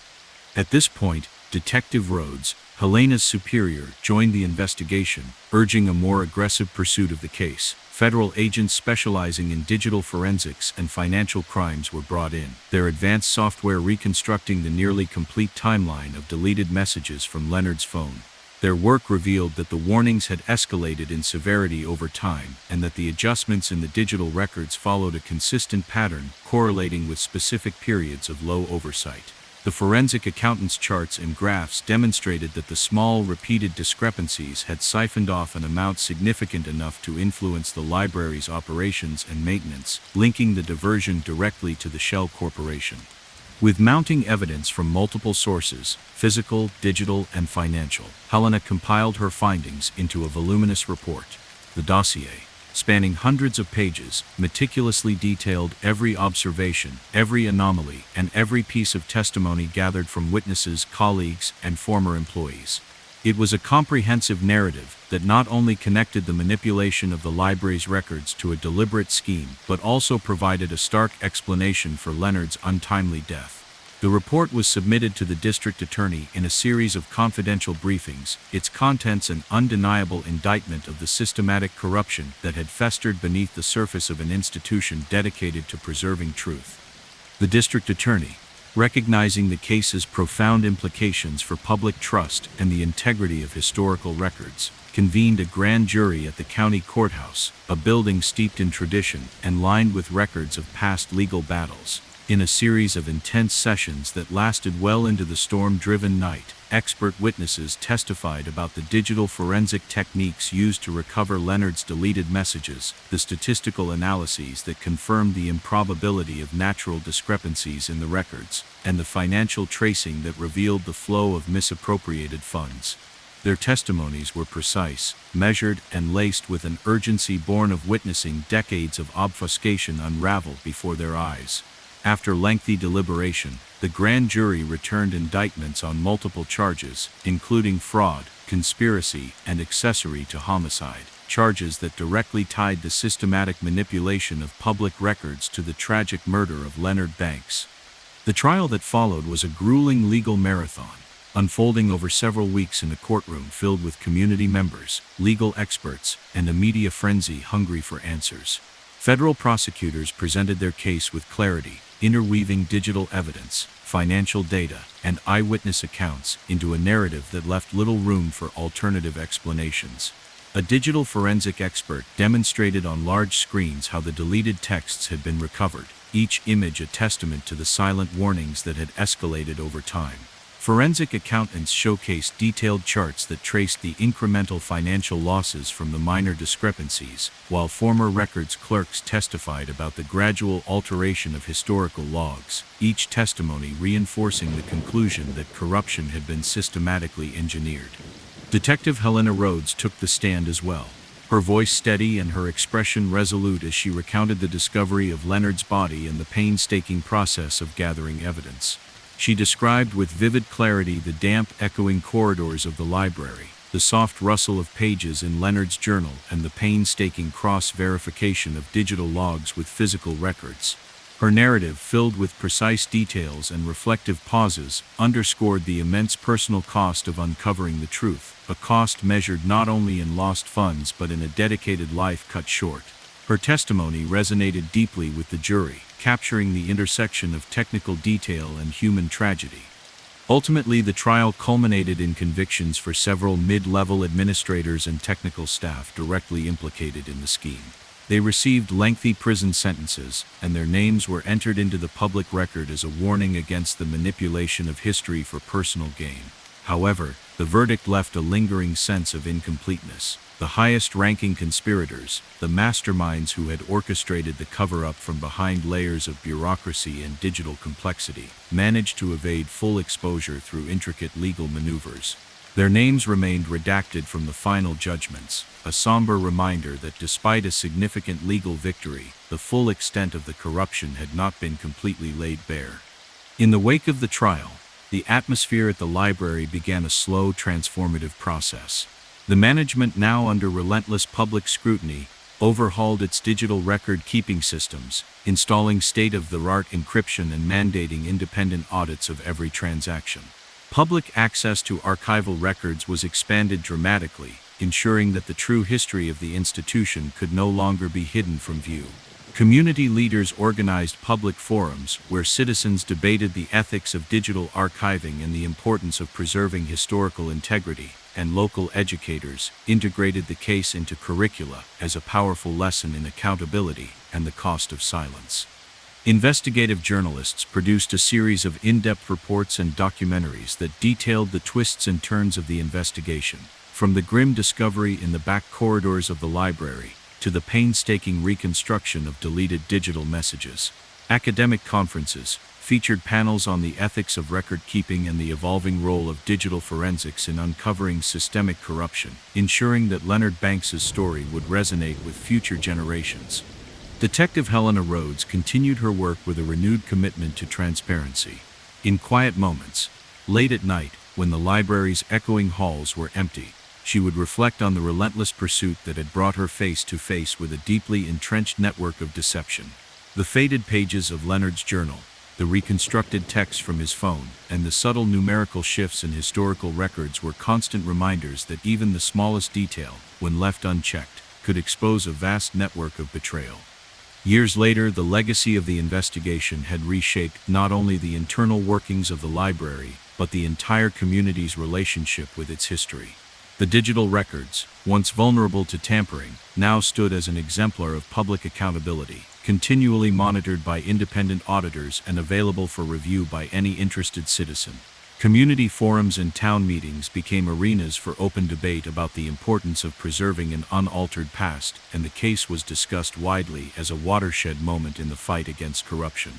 [SPEAKER 1] At this point, Detective Rhodes, Helena's superior, joined the investigation, urging a more aggressive pursuit of the case. Federal agents specializing in digital forensics and financial crimes were brought in, their advanced software reconstructing the nearly complete timeline of deleted messages from Leonard's phone. Their work revealed that the warnings had escalated in severity over time and that the adjustments in the digital records followed a consistent pattern correlating with specific periods of low oversight. The forensic accountant's charts and graphs demonstrated that the small, repeated discrepancies had siphoned off an amount significant enough to influence the library's operations and maintenance, linking the diversion directly to the Shell Corporation. With mounting evidence from multiple sources, physical, digital, and financial, Helena compiled her findings into a voluminous report. The dossier, spanning hundreds of pages, meticulously detailed every observation, every anomaly, and every piece of testimony gathered from witnesses, colleagues, and former employees. It was a comprehensive narrative that not only connected the manipulation of the library's records to a deliberate scheme, but also provided a stark explanation for Leonard's untimely death. The report was submitted to the district attorney in a series of confidential briefings, its contents an undeniable indictment of the systematic corruption that had festered beneath the surface of an institution dedicated to preserving truth. The district attorney, recognizing the case's profound implications for public trust and the integrity of historical records, convened a grand jury at the county courthouse, a building steeped in tradition and lined with records of past legal battles. In a series of intense sessions that lasted well into the storm-driven night, expert witnesses testified about the digital forensic techniques used to recover Leonard's deleted messages, the statistical analyses that confirmed the improbability of natural discrepancies in the records, and the financial tracing that revealed the flow of misappropriated funds. Their testimonies were precise, measured, and laced with an urgency born of witnessing decades of obfuscation unravel before their eyes. After lengthy deliberation, the grand jury returned indictments on multiple charges, including fraud, conspiracy, and accessory to homicide, charges that directly tied the systematic manipulation of public records to the tragic murder of Leonard Banks. The trial that followed was a grueling legal marathon, unfolding over several weeks in a courtroom filled with community members, legal experts, and a media frenzy hungry for answers. Federal prosecutors presented their case with clarity, interweaving digital evidence, financial data, and eyewitness accounts into a narrative that left little room for alternative explanations. A digital forensic expert demonstrated on large screens how the deleted texts had been recovered, each image a testament to the silent warnings that had escalated over time. Forensic accountants showcased detailed charts that traced the incremental financial losses from the minor discrepancies, while former records clerks testified about the gradual alteration of historical logs, each testimony reinforcing the conclusion that corruption had been systematically engineered. Detective Helena Rhodes took the stand as well, her voice steady and her expression resolute as she recounted the discovery of Leonard's body and the painstaking process of gathering evidence. She described with vivid clarity the damp, echoing corridors of the library, the soft rustle of pages in Leonard's journal, and the painstaking cross-verification of digital logs with physical records. Her narrative, filled with precise details and reflective pauses, underscored the immense personal cost of uncovering the truth, a cost measured not only in lost funds but in a dedicated life cut short. Her testimony resonated deeply with the jury, capturing the intersection of technical detail and human tragedy. Ultimately, the trial culminated in convictions for several mid-level administrators and technical staff directly implicated in the scheme. They received lengthy prison sentences, and their names were entered into the public record as a warning against the manipulation of history for personal gain. However, the verdict left a lingering sense of incompleteness. The highest-ranking conspirators, the masterminds who had orchestrated the cover-up from behind layers of bureaucracy and digital complexity, managed to evade full exposure through intricate legal maneuvers. Their names remained redacted from the final judgments, a somber reminder that despite a significant legal victory, the full extent of the corruption had not been completely laid bare. In the wake of the trial, the atmosphere at the library began a slow, transformative process. The management, now under relentless public scrutiny, overhauled its digital record-keeping systems, installing state-of-the-art encryption and mandating independent audits of every transaction. Public access to archival records was expanded dramatically, ensuring that the true history of the institution could no longer be hidden from view. Community leaders organized public forums where citizens debated the ethics of digital archiving and the importance of preserving historical integrity, and local educators integrated the case into curricula as a powerful lesson in accountability and the cost of silence. Investigative journalists produced a series of in-depth reports and documentaries that detailed the twists and turns of the investigation, from the grim discovery in the back corridors of the library to the painstaking reconstruction of deleted digital messages. Academic conferences featured panels on the ethics of record-keeping and the evolving role of digital forensics in uncovering systemic corruption, ensuring that Leonard Banks's story would resonate with future generations. Detective Helena Rhodes continued her work with a renewed commitment to transparency. In quiet moments, late at night, when the library's echoing halls were empty, she would reflect on the relentless pursuit that had brought her face to face with a deeply entrenched network of deception. The faded pages of Leonard's journal, the reconstructed text from his phone, and the subtle numerical shifts in historical records were constant reminders that even the smallest detail, when left unchecked, could expose a vast network of betrayal. Years later, the legacy of the investigation had reshaped not only the internal workings of the library, but the entire community's relationship with its history. The digital records, once vulnerable to tampering, now stood as an exemplar of public accountability, continually monitored by independent auditors and available for review by any interested citizen. Community forums and town meetings became arenas for open debate about the importance of preserving an unaltered past, and the case was discussed widely as a watershed moment in the fight against corruption.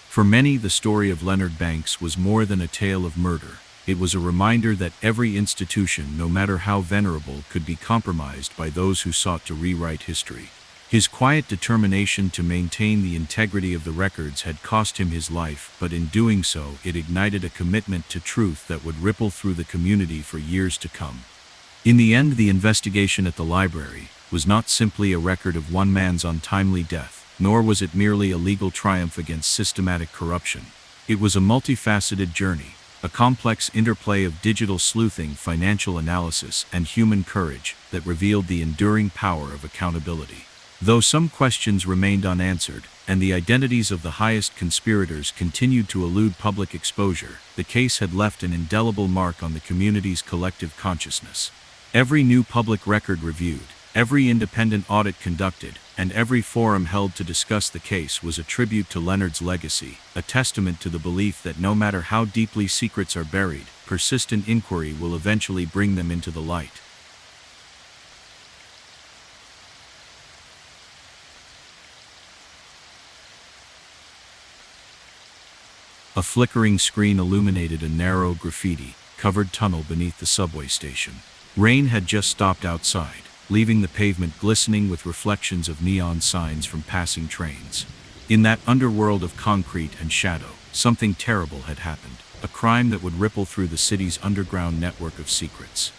[SPEAKER 1] For many, the story of Leonard Banks was more than a tale of murder. It was a reminder that every institution, no matter how venerable, could be compromised by those who sought to rewrite history. His quiet determination to maintain the integrity of the records had cost him his life, but in doing so, it ignited a commitment to truth that would ripple through the community for years to come. In the end, the investigation at the library was not simply a record of one man's untimely death, nor was it merely a legal triumph against systematic corruption. It was a multifaceted journey, a complex interplay of digital sleuthing, financial analysis, and human courage that revealed the enduring power of accountability. Though some questions remained unanswered, and the identities of the highest conspirators continued to elude public exposure, the case had left an indelible mark on the community's collective consciousness. Every new public record reviewed, every independent audit conducted, and every forum held to discuss the case was a tribute to Leonard's legacy, a testament to the belief that no matter how deeply secrets are buried, persistent inquiry will eventually bring them into the light. A flickering screen illuminated a narrow graffiti-covered tunnel beneath the subway station. Rain had just stopped outside, leaving the pavement glistening with reflections of neon signs from passing trains. In that underworld of concrete and shadow, something terrible had happened, a crime that would ripple through the city's underground network of secrets.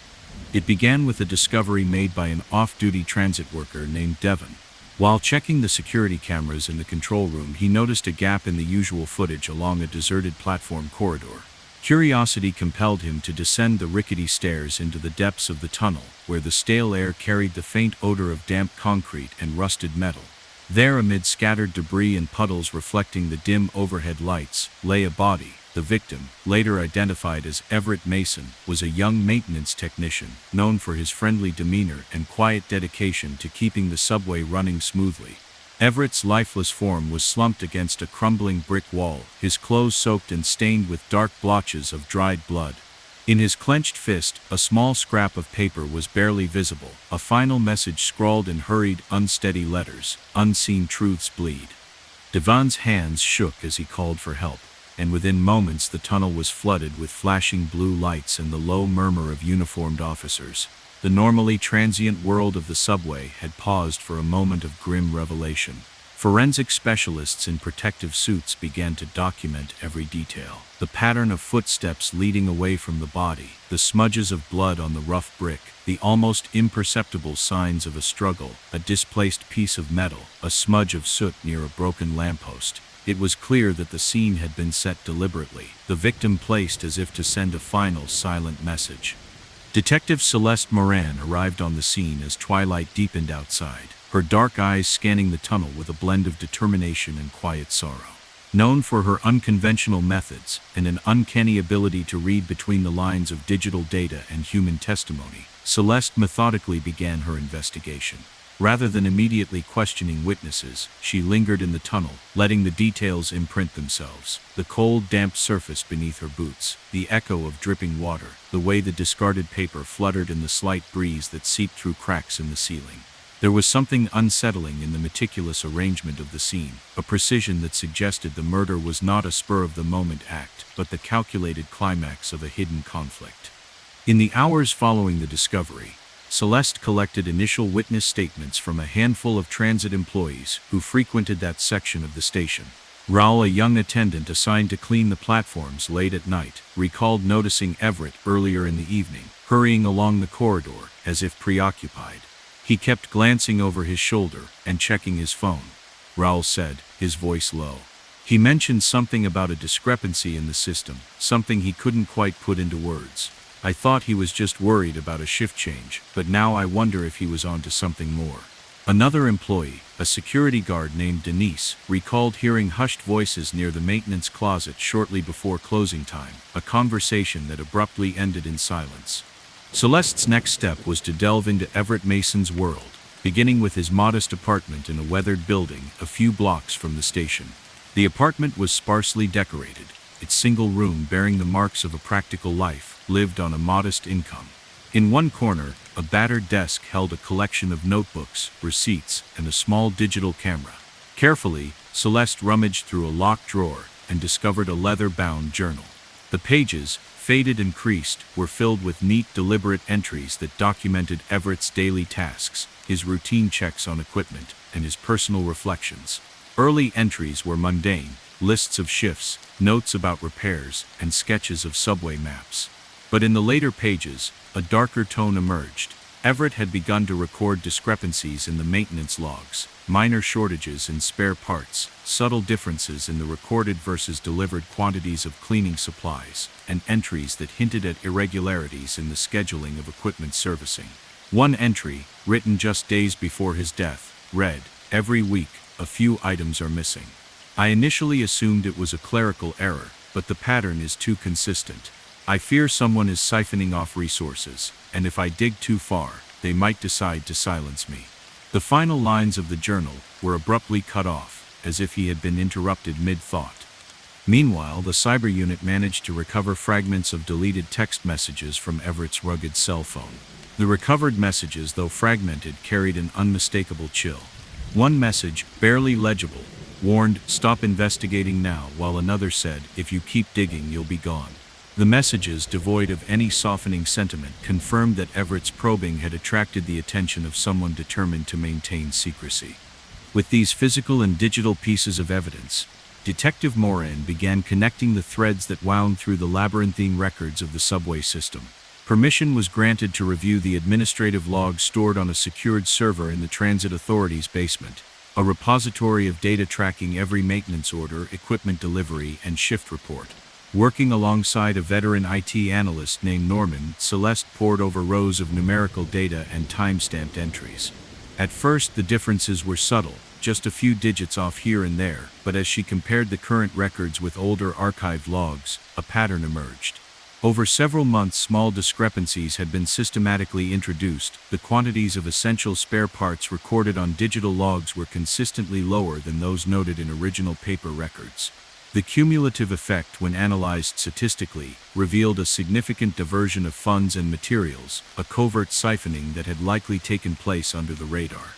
[SPEAKER 1] It began with a discovery made by an off-duty transit worker named Devon. While checking the security cameras in the control room, he noticed a gap in the usual footage along a deserted platform corridor. Curiosity compelled him to descend the rickety stairs into the depths of the tunnel, where the stale air carried the faint odor of damp concrete and rusted metal. There, amid scattered debris and puddles reflecting the dim overhead lights, lay a body. The victim, later identified as Everett Mason, was a young maintenance technician, known for his friendly demeanor and quiet dedication to keeping the subway running smoothly. Everett's lifeless form was slumped against a crumbling brick wall, his clothes soaked and stained with dark blotches of dried blood. In his clenched fist, a small scrap of paper was barely visible, a final message scrawled in hurried, unsteady letters: "Unseen truths bleed." Devon's hands shook as he called for help, and within moments the tunnel was flooded with flashing blue lights and the low murmur of uniformed officers. The normally transient world of the subway had paused for a moment of grim revelation. Forensic specialists in protective suits began to document every detail. The pattern of footsteps leading away from the body, the smudges of blood on the rough brick, the almost imperceptible signs of a struggle, a displaced piece of metal, a smudge of soot near a broken lamppost. It was clear that the scene had been set deliberately, the victim placed as if to send a final silent message. Detective Celeste Moran arrived on the scene as twilight deepened outside, her dark eyes scanning the tunnel with a blend of determination and quiet sorrow. Known for her unconventional methods and an uncanny ability to read between the lines of digital data and human testimony, Celeste methodically began her investigation. Rather than immediately questioning witnesses, she lingered in the tunnel, letting the details imprint themselves. The cold, damp surface beneath her boots, the echo of dripping water, the way the discarded paper fluttered in the slight breeze that seeped through cracks in the ceiling. There was something unsettling in the meticulous arrangement of the scene, a precision that suggested the murder was not a spur-of-the-moment act, but the calculated climax of a hidden conflict. In the hours following the discovery, Celeste collected initial witness statements from a handful of transit employees who frequented that section of the station. Raul, a young attendant assigned to clean the platforms late at night, recalled noticing Everett earlier in the evening, hurrying along the corridor as if preoccupied. He kept glancing over his shoulder and checking his phone, Raul said, his voice low. He mentioned something about a discrepancy in the system, something he couldn't quite put into words. I thought he was just worried about a shift change, but now I wonder if he was onto something more. Another employee, a security guard named Denise, recalled hearing hushed voices near the maintenance closet shortly before closing time, a conversation that abruptly ended in silence. Celeste's next step was to delve into Everett Mason's world, beginning with his modest apartment in a weathered building a few blocks from the station. The apartment was sparsely decorated, its single room bearing the marks of a practical life lived on a modest income. In one corner, a battered desk held a collection of notebooks, receipts, and a small digital camera. Carefully, Celeste rummaged through a locked drawer and discovered a leather-bound journal. The pages, faded and creased, were filled with neat, deliberate entries that documented Everett's daily tasks, his routine checks on equipment, and his personal reflections. Early entries were mundane, lists of shifts, notes about repairs, and sketches of subway maps. But in the later pages, a darker tone emerged. Everett had begun to record discrepancies in the maintenance logs, minor shortages in spare parts, subtle differences in the recorded versus delivered quantities of cleaning supplies, and entries that hinted at irregularities in the scheduling of equipment servicing. One entry, written just days before his death, read, "Every week, a few items are missing. I initially assumed it was a clerical error, but the pattern is too consistent. I fear someone is siphoning off resources, and if I dig too far, they might decide to silence me." The final lines of the journal were abruptly cut off, as if he had been interrupted mid-thought. Meanwhile, the cyber unit managed to recover fragments of deleted text messages from Everett's rugged cell phone. The recovered messages, though fragmented, carried an unmistakable chill. One message, barely legible, warned, "Stop investigating now," while another said, "If you keep digging, you'll be gone." The messages, devoid of any softening sentiment, confirmed that Everett's probing had attracted the attention of someone determined to maintain secrecy. With these physical and digital pieces of evidence, Detective Moran began connecting the threads that wound through the labyrinthine records of the subway system. Permission was granted to review the administrative logs stored on a secured server in the Transit Authority's basement, a repository of data tracking every maintenance order, equipment delivery, and shift report. Working alongside a veteran IT analyst named Norman, Celeste pored over rows of numerical data and time-stamped entries. At first, the differences were subtle, just a few digits off here and there, but as she compared the current records with older archived logs, a pattern emerged. Over several months, small discrepancies had been systematically introduced. The quantities of essential spare parts recorded on digital logs were consistently lower than those noted in original paper records. The cumulative effect, when analyzed statistically, revealed a significant diversion of funds and materials, a covert siphoning that had likely taken place under the radar.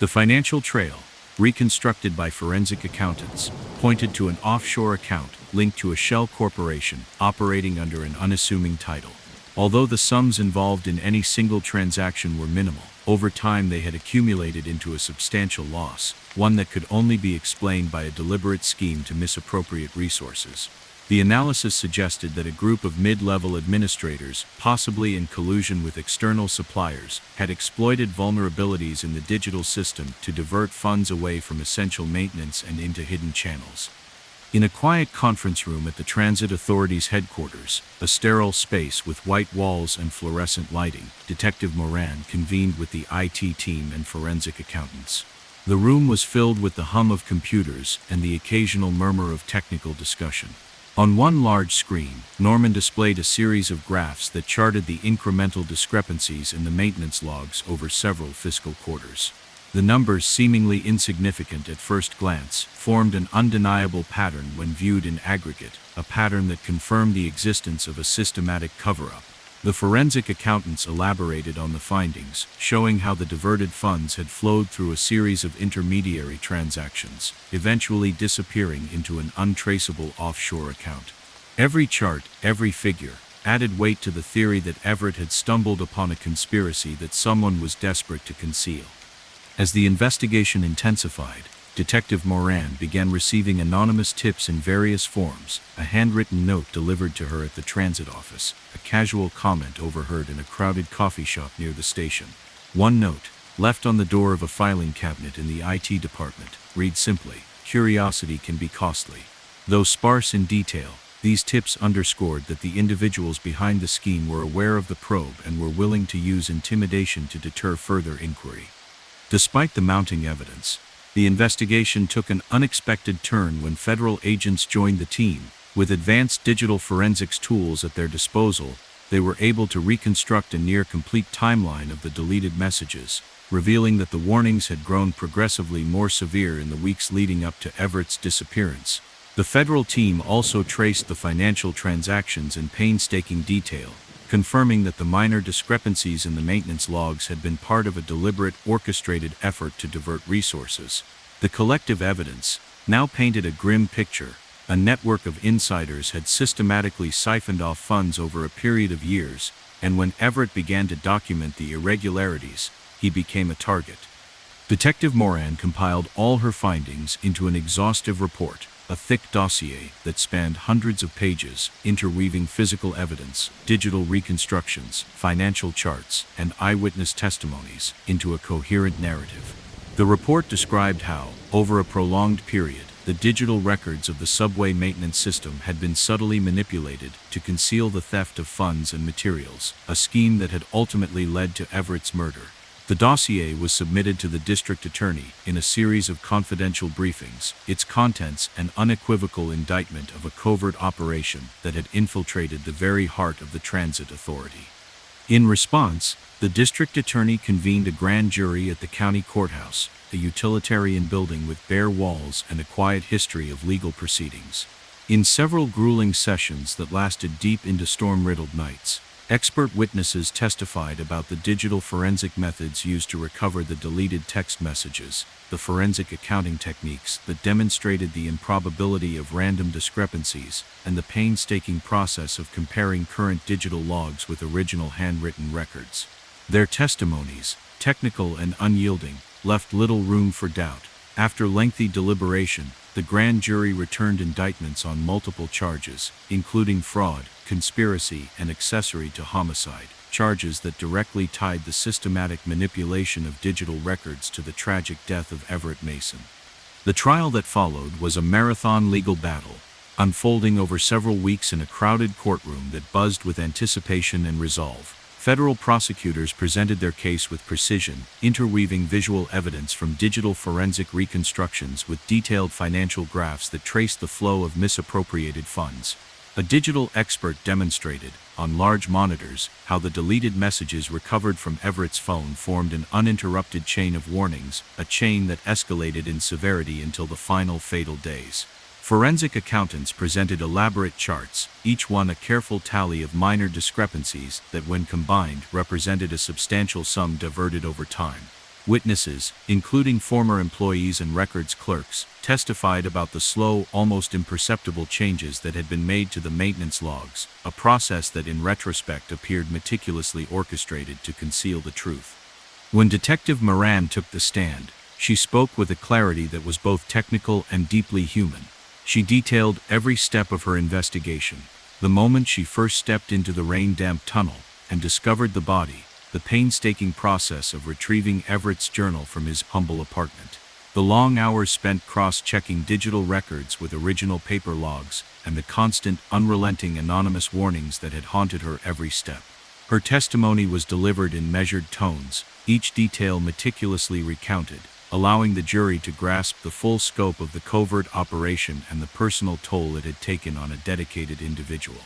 [SPEAKER 1] The financial trail, reconstructed by forensic accountants, pointed to an offshore account linked to a shell corporation operating under an unassuming title. Although the sums involved in any single transaction were minimal, over time they had accumulated into a substantial loss, one that could only be explained by a deliberate scheme to misappropriate resources. The analysis suggested that a group of mid-level administrators, possibly in collusion with external suppliers, had exploited vulnerabilities in the digital system to divert funds away from essential maintenance and into hidden channels. In a quiet conference room at the Transit Authority's headquarters, a sterile space with white walls and fluorescent lighting, Detective Moran convened with the IT team and forensic accountants. The room was filled with the hum of computers and the occasional murmur of technical discussion. On one large screen, Norman displayed a series of graphs that charted the incremental discrepancies in the maintenance logs over several fiscal quarters. The numbers, seemingly insignificant at first glance, formed an undeniable pattern when viewed in aggregate, a pattern that confirmed the existence of a systematic cover-up. The forensic accountants elaborated on the findings, showing how the diverted funds had flowed through a series of intermediary transactions, eventually disappearing into an untraceable offshore account. Every chart, every figure, added weight to the theory that Everett had stumbled upon a conspiracy that someone was desperate to conceal. As the investigation intensified, Detective Moran began receiving anonymous tips in various forms, a handwritten note delivered to her at the transit office, a casual comment overheard in a crowded coffee shop near the station. One note, left on the door of a filing cabinet in the IT department, read simply, "Curiosity can be costly." Though sparse in detail, these tips underscored that the individuals behind the scheme were aware of the probe and were willing to use intimidation to deter further inquiry. Despite the mounting evidence, the investigation took an unexpected turn when federal agents joined the team. With advanced digital forensics tools at their disposal, they were able to reconstruct a near-complete timeline of the deleted messages, revealing that the warnings had grown progressively more severe in the weeks leading up to Everett's disappearance. The federal team also traced the financial transactions in painstaking detail, confirming that the minor discrepancies in the maintenance logs had been part of a deliberate, orchestrated effort to divert resources. The collective evidence now painted a grim picture. A network of insiders had systematically siphoned off funds over a period of years, and when Everett began to document the irregularities, he became a target. Detective Moran compiled all her findings into an exhaustive report, a thick dossier that spanned hundreds of pages, interweaving physical evidence, digital reconstructions, financial charts, and eyewitness testimonies into a coherent narrative. The report described how, over a prolonged period, the digital records of the subway maintenance system had been subtly manipulated to conceal the theft of funds and materials, a scheme that had ultimately led to Everett's murder. The dossier was submitted to the district attorney in a series of confidential briefings, its contents an unequivocal indictment of a covert operation that had infiltrated the very heart of the transit authority. In response, the district attorney convened a grand jury at the county courthouse, a utilitarian building with bare walls and a quiet history of legal proceedings. In several grueling sessions that lasted deep into storm-riddled nights, expert witnesses testified about the digital forensic methods used to recover the deleted text messages, the forensic accounting techniques that demonstrated the improbability of random discrepancies, and the painstaking process of comparing current digital logs with original handwritten records. Their testimonies, technical and unyielding, left little room for doubt. After lengthy deliberation, the grand jury returned indictments on multiple charges, including fraud, conspiracy, and accessory to homicide, charges that directly tied the systematic manipulation of digital records to the tragic death of Everett Mason. The trial that followed was a marathon legal battle, unfolding over several weeks in a crowded courtroom that buzzed with anticipation and resolve. Federal prosecutors presented their case with precision, interweaving visual evidence from digital forensic reconstructions with detailed financial graphs that traced the flow of misappropriated funds. A digital expert demonstrated, on large monitors, how the deleted messages recovered from Everett's phone formed an uninterrupted chain of warnings, a chain that escalated in severity until the final fatal days. Forensic accountants presented elaborate charts, each one a careful tally of minor discrepancies that, when combined, represented a substantial sum diverted over time. Witnesses, including former employees and records clerks, testified about the slow, almost imperceptible changes that had been made to the maintenance logs, a process that in retrospect appeared meticulously orchestrated to conceal the truth. When Detective Moran took the stand, she spoke with a clarity that was both technical and deeply human. She detailed every step of her investigation, the moment she first stepped into the rain-damp tunnel and discovered the body, the painstaking process of retrieving Everett's journal from his humble apartment, the long hours spent cross-checking digital records with original paper logs, and the constant, unrelenting anonymous warnings that had haunted her every step. Her testimony was delivered in measured tones, each detail meticulously recounted, allowing the jury to grasp the full scope of the covert operation and the personal toll it had taken on a dedicated individual.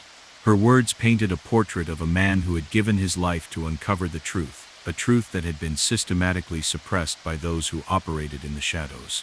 [SPEAKER 1] Her words painted a portrait of a man who had given his life to uncover the truth, a truth that had been systematically suppressed by those who operated in the shadows.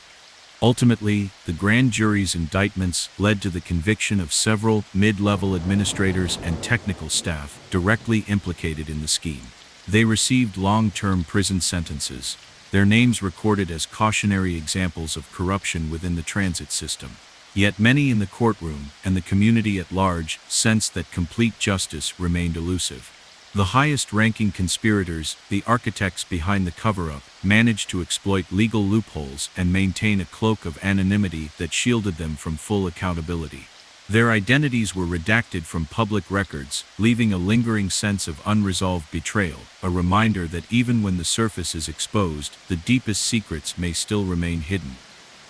[SPEAKER 1] Ultimately, the grand jury's indictments led to the conviction of several mid-level administrators and technical staff directly implicated in the scheme. They received long-term prison sentences, their names recorded as cautionary examples of corruption within the transit system. Yet many in the courtroom and the community at large sensed that complete justice remained elusive. The highest-ranking conspirators, the architects behind the cover-up, managed to exploit legal loopholes and maintain a cloak of anonymity that shielded them from full accountability. Their identities were redacted from public records, leaving a lingering sense of unresolved betrayal, a reminder that even when the surface is exposed, the deepest secrets may still remain hidden.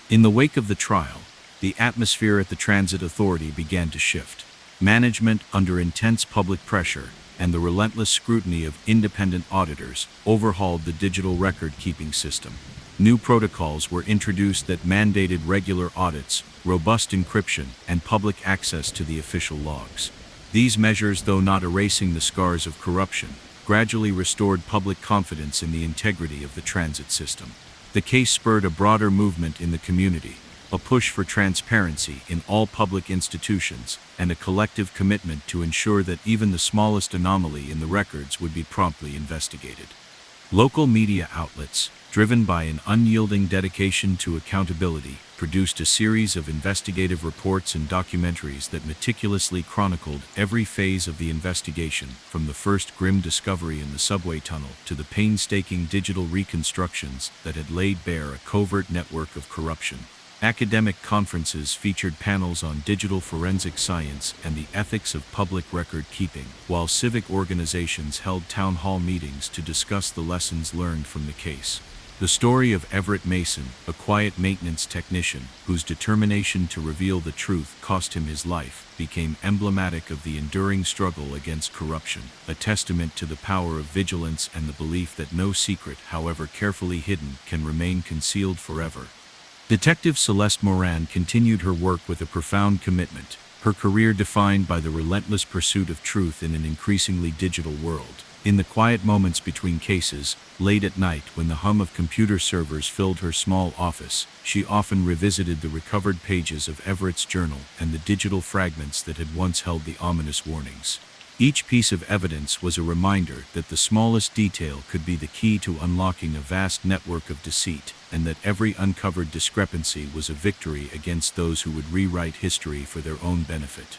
[SPEAKER 1] In the wake of the trial, the atmosphere at the Transit Authority began to shift. Management, under intense public pressure and the relentless scrutiny of independent auditors, overhauled the digital record-keeping system. New protocols were introduced that mandated regular audits, robust encryption, and public access to the official logs. These measures, though not erasing the scars of corruption, gradually restored public confidence in the integrity of the transit system. The case spurred a broader movement in the community, a push for transparency in all public institutions, and a collective commitment to ensure that even the smallest anomaly in the records would be promptly investigated. Local media outlets, driven by an unyielding dedication to accountability, produced a series of investigative reports and documentaries that meticulously chronicled every phase of the investigation, from the first grim discovery in the subway tunnel to the painstaking digital reconstructions that had laid bare a covert network of corruption. Academic conferences featured panels on digital forensic science and the ethics of public record keeping, while civic organizations held town hall meetings to discuss the lessons learned from the case. The story of Everett Mason, a quiet maintenance technician whose determination to reveal the truth cost him his life, became emblematic of the enduring struggle against corruption, a testament to the power of vigilance and the belief that no secret, however carefully hidden, can remain concealed forever. Detective Celeste Moran continued her work with a profound commitment, her career defined by the relentless pursuit of truth in an increasingly digital world. In the quiet moments between cases, late at night when the hum of computer servers filled her small office, she often revisited the recovered pages of Everett's journal and the digital fragments that had once held the ominous warnings. Each piece of evidence was a reminder that the smallest detail could be the key to unlocking a vast network of deceit, and that every uncovered discrepancy was a victory against those who would rewrite history for their own benefit.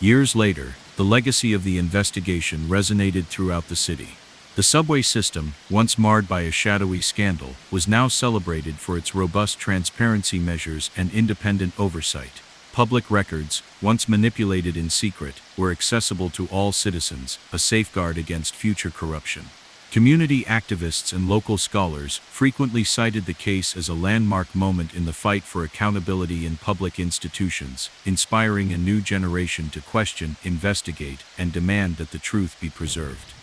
[SPEAKER 1] Years later, the legacy of the investigation resonated throughout the city. The subway system, once marred by a shadowy scandal, was now celebrated for its robust transparency measures and independent oversight. Public records, once manipulated in secret, were accessible to all citizens, a safeguard against future corruption. Community activists and local scholars frequently cited the case as a landmark moment in the fight for accountability in public institutions, inspiring a new generation to question, investigate, and demand that the truth be preserved.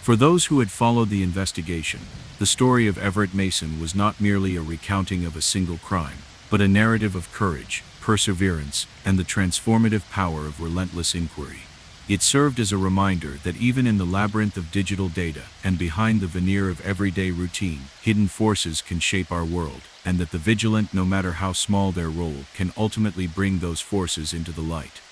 [SPEAKER 1] For those who had followed the investigation, the story of Everett Mason was not merely a recounting of a single crime, but a narrative of courage, perseverance, and the transformative power of relentless inquiry. It served as a reminder that even in the labyrinth of digital data and behind the veneer of everyday routine, hidden forces can shape our world, and that the vigilant, no matter how small their role, can ultimately bring those forces into the light.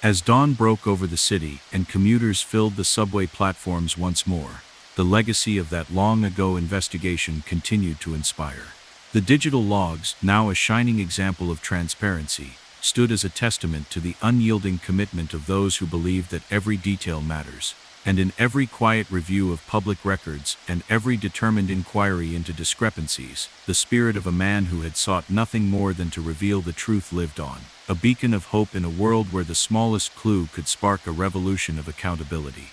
[SPEAKER 1] As dawn broke over the city and commuters filled the subway platforms once more, the legacy of that long-ago investigation continued to inspire. The digital logs, now a shining example of transparency, stood as a testament to the unyielding commitment of those who believe that every detail matters. And in every quiet review of public records and every determined inquiry into discrepancies, the spirit of a man who had sought nothing more than to reveal the truth lived on, a beacon of hope in a world where the smallest clue could spark a revolution of accountability.